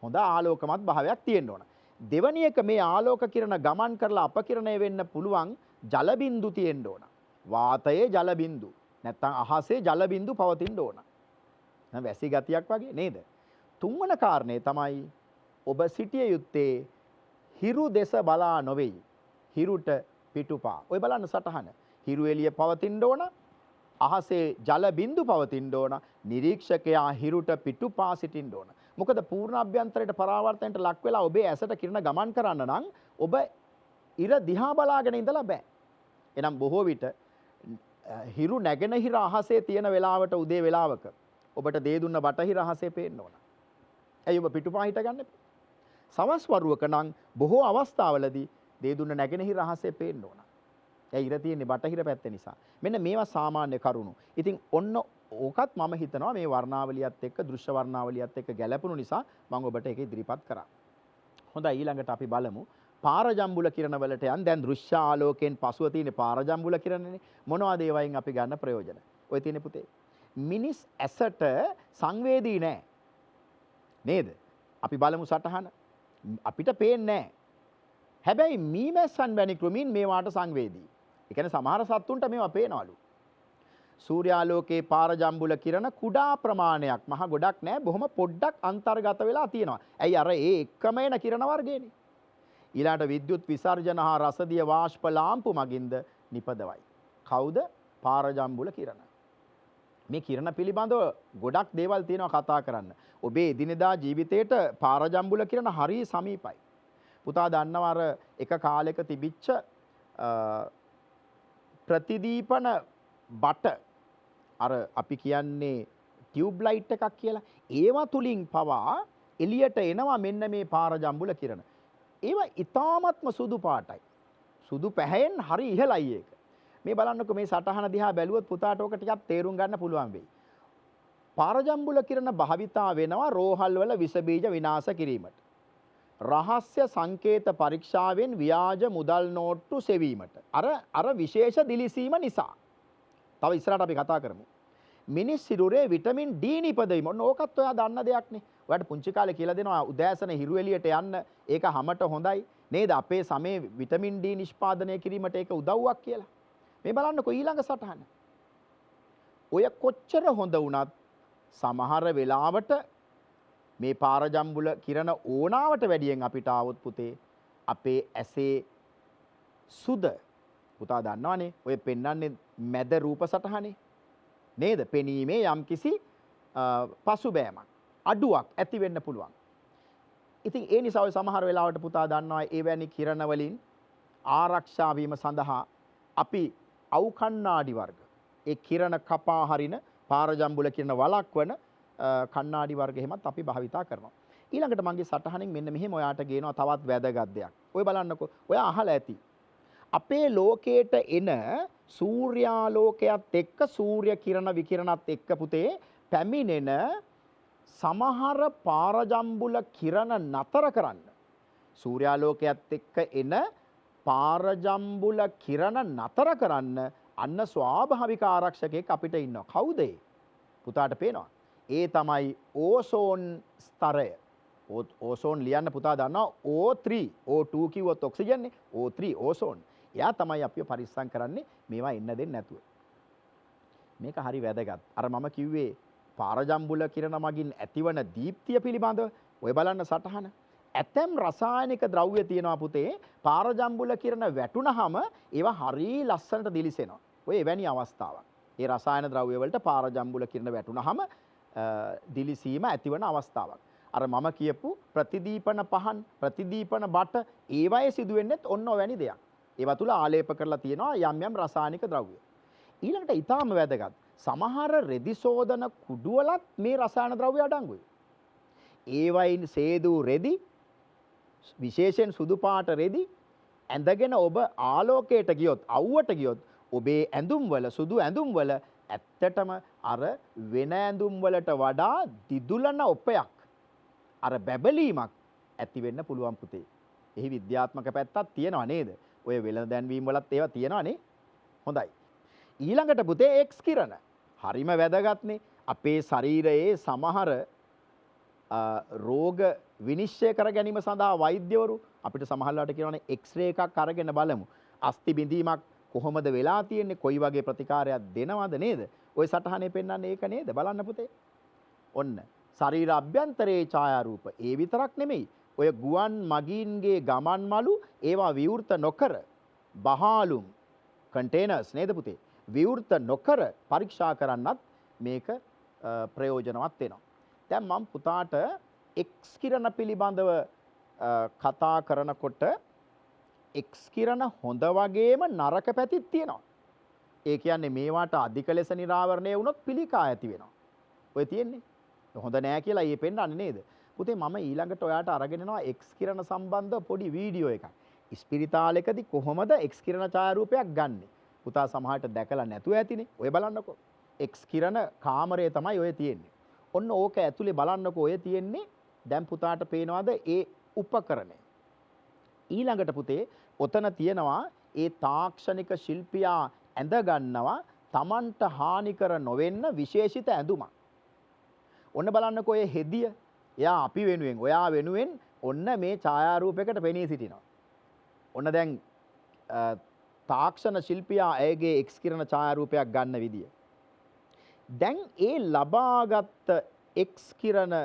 හොඳ ආලෝකමත් භාවයක් තියෙන්න ඕන. දෙවැනි එක මේ ආලෝක කිරණ ගමන් කරලා අපකිරණය වෙන්න පුළුවන් ජල බිඳු තියෙන්න ඕන. වාතයේ ජල බිඳු. නැත්තම් අහසේ ජල බිඳු පවතින්න ඕන. නම් වැසි ගතියක් වගේ නේද? තුන්වන කාරණේ තමයි ඔබ සිටිය යුත්තේ හිරු දෙස බලා නොවේයි. හිරුට පිටුපා. ඔය බලන්න සටහන. හිරු එළිය පවතින්න ඕන. අහසේ ජල බිඳු පවතින්න ඕන. නිරීක්ෂකයා හිරුට පිටුපා සිටින්න ඕන. මොකද පූර්ණ අභ්‍යන්තරයට පරාවර්තනයට ලක් වෙලා ඔබේ ඇසට කිරණ ගමන් කරන්න නම් ඔබ ඉර දිහා බලාගෙන ඉඳලා බෑ. එනම් බොහෝ විට හිරු නැගෙනහිර අහසේ තියෙන වෙලාවට උදේ වෙලාවක ඔබට දේ දුන්න බටහිර අහසේ පේන්න ඕන. ඇයි ඔබ පිටුපා හිට ගන්න? සවස් වරුවක නම් බොහෝ අවස්ථාවලදී දේ දුන්න නැගෙනහිර අහසේ පේන්න ඕන. ඒ ඉර තියෙන්නේ බටහිර පැත්ත නිසා. මෙන්න මේවා සාමාන්‍ය කරුණු. ඉතින් ඔන්න ඕකත් මම හිතනවා මේ වර්ණාවලියත් එක්ක දෘශ්‍ය වර්ණාවලියත් එක්ක ගැලපුණු නිසා මම ඔබට ඒක ඉදිරිපත් කරා. හොඳයි ඊළඟට අපි බලමු පාරජම්බුල කිරණ වලට යන්. දැන් දෘශ්‍ය ආලෝකයෙන් පසුව තියෙන පාරජම්බුල කිරණනේ. මොනවද ඒවයින් අපි ගන්න ප්‍රයෝජන? ඔය තියෙන්නේ පුතේ. මිනිස් ඇසට සංවේදී නැහැ. නේද? අපි බලමු සටහන. අපිට පේන්නේ නැහැ. හැබැයි මීමැස්සන් වැනි කෘමීන් මේවාට සංවේදී. ඒ කියන්නේ සමහර සත්තුන්ට මේවා පේනවලු. සූර්යාලෝකයේ පාරජම්බුල කිරණ කුඩා ප්‍රමාණයක් මහ ගොඩක් නෑ බොහොම පොඩ්ඩක් අන්තර්ගත වෙලා තියෙනවා. ඇයි අර ඒ එක්කම එන කිරණ වර්ගයනේ. ඊළාට විද්‍යුත් විසර්ජන හා රසදිය වාෂ්ප ලාම්පු මගින්ද නිපදවයි. කවුද? පාරජම්බුල කිරණ. මේ කිරණ පිළිබඳව ගොඩක් දේවල් තියෙනවා කතා කරන්න. ඔබේ එදිනෙදා ජීවිතේට පාරජම්බුල කිරණ හරිය සමීපයි. පුතා දන්නවා අර එක කාලයක තිබිච්ච ප්‍රතිදීපන බට අර අපි කියන්නේ ටියුබ් ලයිට් එකක් කියලා. ඒවා තුලින් පවා එළියට එනවා මෙන්න මේ පාරජම්බුල කිරණ. ඒවා ඊ타ත්ම සුදු පාටයි. සුදු පැහැයෙන් හරි ඉහළයි ඒක. මේ බලන්නකො මේ සටහන දිහා බැලුවොත් පුතාට ඕක ටිකක් තේරුම් ගන්න පුළුවන් වෙයි. පාරජම්බුල කිරණ භාවිතා වෙනවා රෝහල් වල විස බීජ විනාශ කිරීමට. රහස්‍ය සංකේත පරීක්ෂාවෙන් ව්‍යාජ මුදල් නෝට්ටු සෙවීමට. අර විශේෂ දිලිසීම නිසා. තව ඉස්සරහට අපි කතා කරමු. මිනිස් සිරුරේ විටමින් D නිපදවීම. ඔන්න ඕකත් ඔයා දන්න දෙයක්නේ. ඔයාලට පුංචි කාලේ කියලා දෙනවා උදෑසන හිරු එළියට යන්න ඒක හැමට හොඳයි. නේද? අපේ සමේ විටමින් D නිෂ්පාදනය කිරීමට ඒක උදව්වක් කියලා. මේ බලන්නකෝ ඊළඟ සටහන. ඔය කොච්චර හොඳ වුණත් සමහර වෙලාවට මේ පාරජම්බුල කිරණ ඕනාවට වැඩියෙන් අපිට ආවොත් පුතේ අපේ ඇසේ සුද පුතා දන්නවනේ ඔය පෙන්වන්නේ මැද රූප සටහනේ නේද? පෙනීමේ යම්කිසි පසුබෑමක් අඩුවක් ඇති වෙන්න පුළුවන්. ඉතින් ඒ නිසා ඔය සමහර වෙලාවට පුතා දන්නවා එවැනි කිරණ වලින් ආරක්ෂා වීම සඳහා අපි අවු කණ්ණාඩි වර්ග ඒ කිරණ කපා හරින පාරජම්බුල කිරණ වළක්වන කණ්ණාඩි වර්ග එහෙමත් අපි භාවිතා කරනවා. ඊළඟට මගේ සටහනින් මෙන්න මෙහෙම ඔයාට ගේනවා තවත් වැදගත් දෙයක්. ඔය බලන්නකෝ. ඔයා අහලා ඇති. අපේ ලෝකයට එන සූර්යාලෝකයත් එක්ක සූර්ය කිරණ විකිරණත් එක්ක පුතේ පැමිණෙන සමහර පාරජම්බුල කිරණ නතර කරන්න. සූර්යාලෝකයත් එක්ක එන පාරජම්බුල කිරණ නතර කරන්න අන්න ස්වාභාවික ආරක්ෂකයෙක් අපිට ඉන්නවා. කවුද ඒ? පුතාට පේනවා. ඒ තමයි ඕසෝන් ස්තරය. ඕසෝන් ලියන්න පුතා දන්නවා O3 O2 කිව්වොත් ඔක්සිජන් නේ O3 ඕසෝන්. එයා තමයි අපිව පරිස්සම් කරන්නේ මේවා එන්න දෙන්නේ නැතුව. මේක හරි වැදගත්. අර මම කිව්වේ පාරජම්බුල කිරණ මගින් ඇතිවන දීප්තිය පිළිබඳව ඔය බලන්න සටහන. ඇතැම් රසායනික ද්‍රව්‍ය තියෙනවා පුතේ පාරජම්බුල කිරණ වැටුනහම ඒවා හරි ලස්සනට දිලිසෙනවා. ඔය එවැනි අවස්ථාවක්. ඒ රසායන ද්‍රව්‍ය වලට පාරජම්බුල කිරණ වැටුනහම දිලිසීම ඇතිවන අවස්ථාවක්. අර මම කියපු ප්‍රතිදීපන පහන් ප්‍රතිදීපන බට ඒවයේ සිදුවෙන්නේත් ඔන්න ඔවැනි දෙයක්. ඒවා තුල ආලේප කරලා තියෙනවා යම් යම් රසායනික ද්‍රව්‍ය. ඊළඟට ඊටාම වැදගත් සමහර රෙදි සෝදන කුඩුවලත් මේ රසායන ද්‍රව්‍ය අඩංගුයි. ඒවයින් සේදූ රෙදි විශේෂයෙන් සුදු පාට රෙදි ඇඳගෙන ඔබ ආලෝකයට ගියොත් අවුවට ගියොත් ඔබේ ඇඳුම් වල සුදු ඇඳුම් වල ඇත්තටම අර වෙන ඇඳුම් වලට වඩා දිදුලන ඔපයක් අර බැබලීමක් ඇති වෙන්න පුළුවන් පුතේ. එහි විද්‍යාත්මක පැත්තක් තියෙනවා නේද? ඔය වෙළඳ දැන්වීම වලත් ඒවා තියෙනවා නේ. හොඳයි. ඊළඟට පුතේ එක්ස් කිරණ. හරිම වැදගත්නේ. අපේ ශරීරයේ සමහර රෝග විනිශ්චය කර ගැනීම සඳහා වෛද්‍යවරු අපිට සමහරවිට කියනවානේ එක්ස්රේ එකක් අරගෙන බලමු. අස්ථි බිඳීමක් කොහොමද වෙලා තියෙන්නේ? කොයි වගේ ප්‍රතිකාරයක් දෙනවද නේද? ওই සටහනේ පෙන්වන්නේ ඒක නේද? බලන්න පුතේ. ඔන්න ශරීර අභ්‍යන්තරයේ ඡායාරූප. ඒ විතරක් නෙමෙයි. ඔය ගුවන් මගීන්ගේ ගමන් මළු ඒවා විවෘත නොකර බහාලුම් කන්ටේනර්ස් නේද පුතේ? විවෘත නොකර පරීක්ෂා කරන්නත් මේක ප්‍රයෝජනවත් වෙනවා. දැන් මම පුතාට එක්ස් කිරණ පිළිබඳව කතා කරනකොට එක්ස් කිරණ හොඳ වගේම නරක පැතිත් තියෙනවා. ඒ කියන්නේ මේවට අධික ලෙස නිරාවරණය වුණොත් පිළිකා ඇති වෙනවා. ඔය තියෙන්නේ. හොඳ නෑ කියලා ඊයේ පෙන්නන්නේ නේද? පුතේ මම ඊළඟට ඔයාට අරගෙන එනවා එක්ස් කිරණ සම්බන්ධ පොඩි වීඩියෝ එකක්. ඉස්පිරිතාලෙකදී කොහොමද එක්ස් කිරණ ඡායාරූපයක් ගන්නෙ? පුතා සමහරට දැකලා නැතුව ඇතිනේ. ඔය බලන්නකෝ. එක්ස් කිරණ කාමරය තමයි ඔය තියෙන්නේ. ඔන්න ඕක ඇතුලේ බලන්නකෝ ඔය තියෙන්නේ. දැන් පුතාට පේනවාද ඒ උපකරණය? ඊළඟට පුතේ ඔතන තියෙනවා ඒ තාක්ෂණික ශිල්පියා ඇඳ ගන්නවා Tamanට හානි කර නොවෙන්න විශේෂිත ඇඳුමක්. ඔන්න බලන්නකෝ ඔය හෙදිය. එයා අපි වෙනුවෙන් ඔයා වෙනුවෙන් ඔන්න මේ ඡායාරූපයකට පෙනී සිටිනවා. ඔන්න දැන් තාක්ෂණ ශිල්පියා ඇයගේ එක්ස් කිරණ ඡායාරූපයක් ගන්න විදිය. දැන් ඒ ලබාගත් එක්ස් කිරණ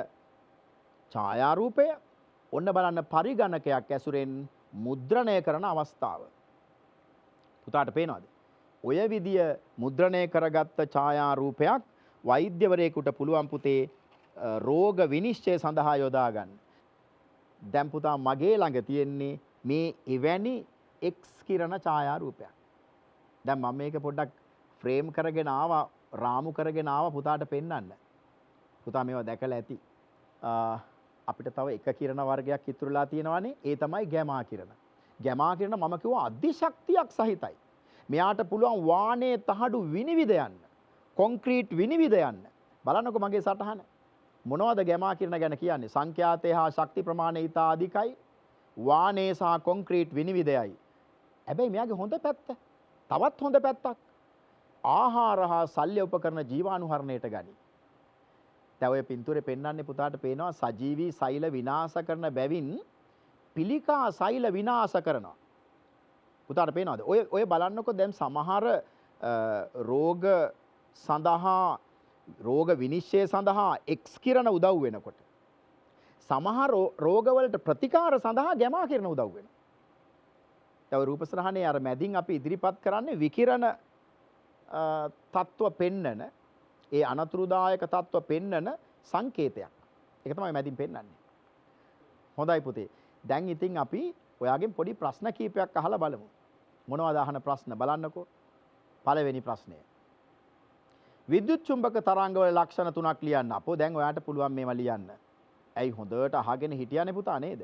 ඡායාරූපය ඔන්න බලන්න පරිගණකයක් ඇසුරෙන් මුද්‍රණය කරන අවස්ථාව. පුතාට පේනවද? ඔය විදිය මුද්‍රණය කරගත්ත ඡායාරූපයක් වෛද්‍යවරයෙකුට පුළුවන් පුතේ රෝග විනිශ්චය සඳහා යොදා ගන්න. දැන් පුතා මගේ ළඟ තියෙන්නේ මේ එවැනි එක්ස් කිරණ ඡායාරූපයක්. දැන් මම මේක පොඩ්ඩක් ෆ්‍රේම් කරගෙන ආවා, රාමු කරගෙන ආවා පුතාට පෙන්වන්න. පුතා මේවා දැකලා ඇති. අපිට තව එක කිරණ වර්ගයක් ඉතුරුලා තියෙනවානේ. ඒ තමයි ගැමා කිරණ. ගැමා කිරණ මම කිව්වා අධිශක්තියක් සහිතයි. මෙයාට පුළුවන් වානේ තහඩු විනිවිද යන්න. කොන්ක්‍රීට් විනිවිද යන්න. බලන්නකෝ මගේ සටහන. මොනවද ගැමා කිරණ ගැන කියන්නේ? සංඛ්‍යාතය හා ශක්ති ප්‍රමාණය ඉතා අධිකයි. වානේ සහ කොන්ක්‍රීට් විනිවිදයයි. හැබැයි මෙයාගේ හොඳ පැත්ත. තවත් හොඳ පැත්තක්. ආහාර හා ශල්‍ය උපකරණ ජීවාණුහරණයට ගනී. දැන් ඔය පින්තූරේ පෙන්වන්නේ පුතාට පේනවා සජීවී සෛල විනාශ කරන බැවින් පිළිකා සෛල විනාශ කරනවා. පුතාට පේනවද? ඔය බලන්නකෝ දැන් සමහර රෝග සඳහා රෝග විනිශ්චය සඳහා එක්ස් කිරණ උදව් වෙනකොට සමහර රෝගවලට ප්‍රතිකාර සඳහා ගැමා කිරණ උදව් වෙනවා. දැන් රූපසරහනේ අර මැදින් අපි ඉදිරිපත් කරන්නේ විකිරණ තත්ත්ව පෙන්නන ඒ අනතුරුදායක තත්ත්ව පෙන්නන සංකේතයක්. ඒක තමයි මැදින් පෙන්වන්නේ. හොඳයි පුතේ. දැන් ඉතින් අපි ඔයාගෙන් පොඩි ප්‍රශ්න කීපයක් අහලා බලමු. මොනවද අහන ප්‍රශ්න බලන්නකෝ. පළවෙනි ප්‍රශ්නය. විද්‍යුත් චුම්බක තරංගවල ලක්ෂණ තුනක් ලියන්න. අපෝ දැන් ඔයාට පුළුවන් මේවා ලියන්න. ඇයි හොඳට අහගෙන හිටියානේ පුතා නේද?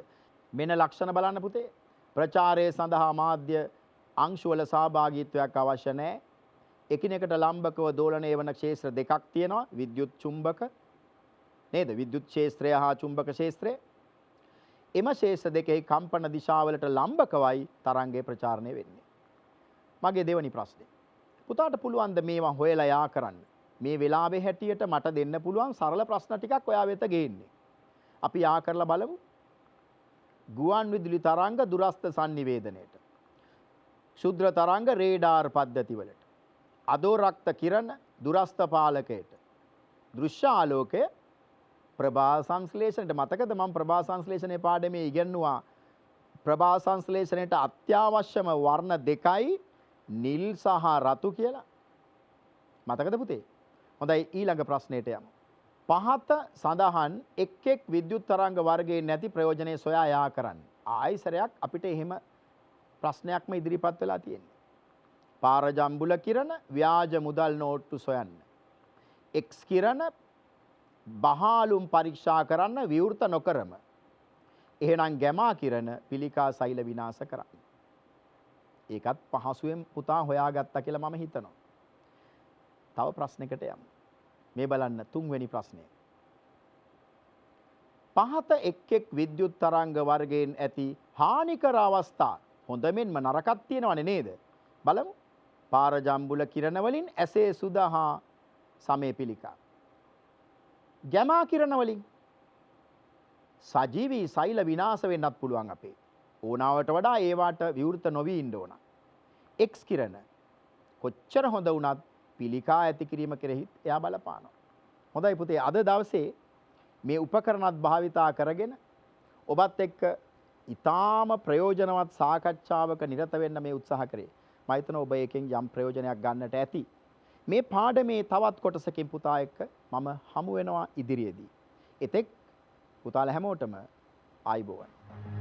මෙන්න ලක්ෂණ බලන්න පුතේ. ප්‍රචාරය සඳහා මාධ්‍ය අංශවල සහභාගීත්වයක් අවශ්‍ය නැහැ. එකිනෙකට ලම්බකව දෝලණය වන ක්ෂේත්‍ර දෙකක් තියෙනවා. විද්‍යුත් චුම්බක නේද? විද්‍යුත් ක්ෂේත්‍රය හා චුම්බක ක්ෂේත්‍රය. එම ක්ෂේත්‍ර දෙකේ කම්පන දිශාවලට ලම්බකවයි තරංගය ප්‍රචාරණය වෙන්නේ. මගේ දෙවැනි ප්‍රශ්නේ. පුතාට පුළුවන් ද මේවා හොයලා යා කරන්න? මේ වෙලාවේ හැටියට මට දෙන්න පුළුවන් සරල ප්‍රශ්න ටිකක් ඔයා වෙත ගේන්නේ. අපි යා කරලා බලමු. ගුවන් විදුලි තරංග දුරස්ථ sannivedanayට. ක්ෂුද්‍ර තරංග රේඩාර් පද්ධතිවලට. අදෝරක්ත කිරණ දුරස්ථ පාලකයට. දෘශ්‍ය ආලෝකය ප්‍රභා සංශ්ලේෂණයට. මතකද මම ප්‍රභා සංශ්ලේෂණයේ පාඩමේ ඉගෙනුවා ප්‍රභා සංශ්ලේෂණයට අත්‍යවශ්‍යම වර්ණ දෙකයි නිල් සහ රතු කියලා. මතකද පුතේ? හොඳයි ඊළඟ ප්‍රශ්නෙට යමු. පහත සඳහන් එක් විද්‍යුත් තරංග වර්ගයේ නැති ප්‍රයෝජනේ සොයා යා කරන්න. ආයිසරයක් අපිට එහෙම ප්‍රශ්නයක්ම ඉදිරිපත් වෙලා තියෙනවා. පාරජම්බුල කිරණ ව්‍යාජ මුදල් නෝට්ටු සොයන්න. X කිරණ බහාලුම් පරීක්ෂා කරන්න විවෘත නොකරම. එහෙනම් ගැමා කිරණ පිළිකා සෛල විනාශ කරන්න. ඒකත් පහසුවෙන් පුතා හොයාගත්තා කියලා මම හිතනවා. තව ප්‍රශ්නයකට යමු. මේ බලන්න තුන්වෙනි ප්‍රශ්නය. පහත එක් එක් විද්‍යුත් තරංග වර්ගයෙන් ඇති හානිකර අවස්ථා හොඳමෙන්ම නරකක් තියෙනවනේ නේද? බලමු. පාරජම්බුල කිරණ වලින් ඇසේ සුදා සමේ පිළිකා. ගැමා කිරණ වලින් සජීවී සෛල විනාශ වෙන්නත් පුළුවන් අපේ. ඕනාවට වඩා ඒවට විවෘත නොවී ඉන්න ඕන. X කිරණ කොච්චර හොඳ වුණත් පිළිකා ඇති කිරීම කෙරෙහි එයා බලපානවා. හොඳයි පුතේ අද දවසේ මේ උපකරණත් භාවිතා කරගෙන ඔබත් එක්ක ඊටාම ප්‍රයෝජනවත් සාකච්ඡාවක නිරත වෙන්න මේ උත්සාහ කරේ. මම හිතනවා ඔබ එකෙන් යම් ප්‍රයෝජනයක් ගන්නට ඇති. මේ පාඩමේ තවත් කොටසකින් පුතා එක්ක මම හමු වෙනවා ඉදිරියේදී. එතෙක් පුතාලා හැමෝටම ආයුබෝවන්.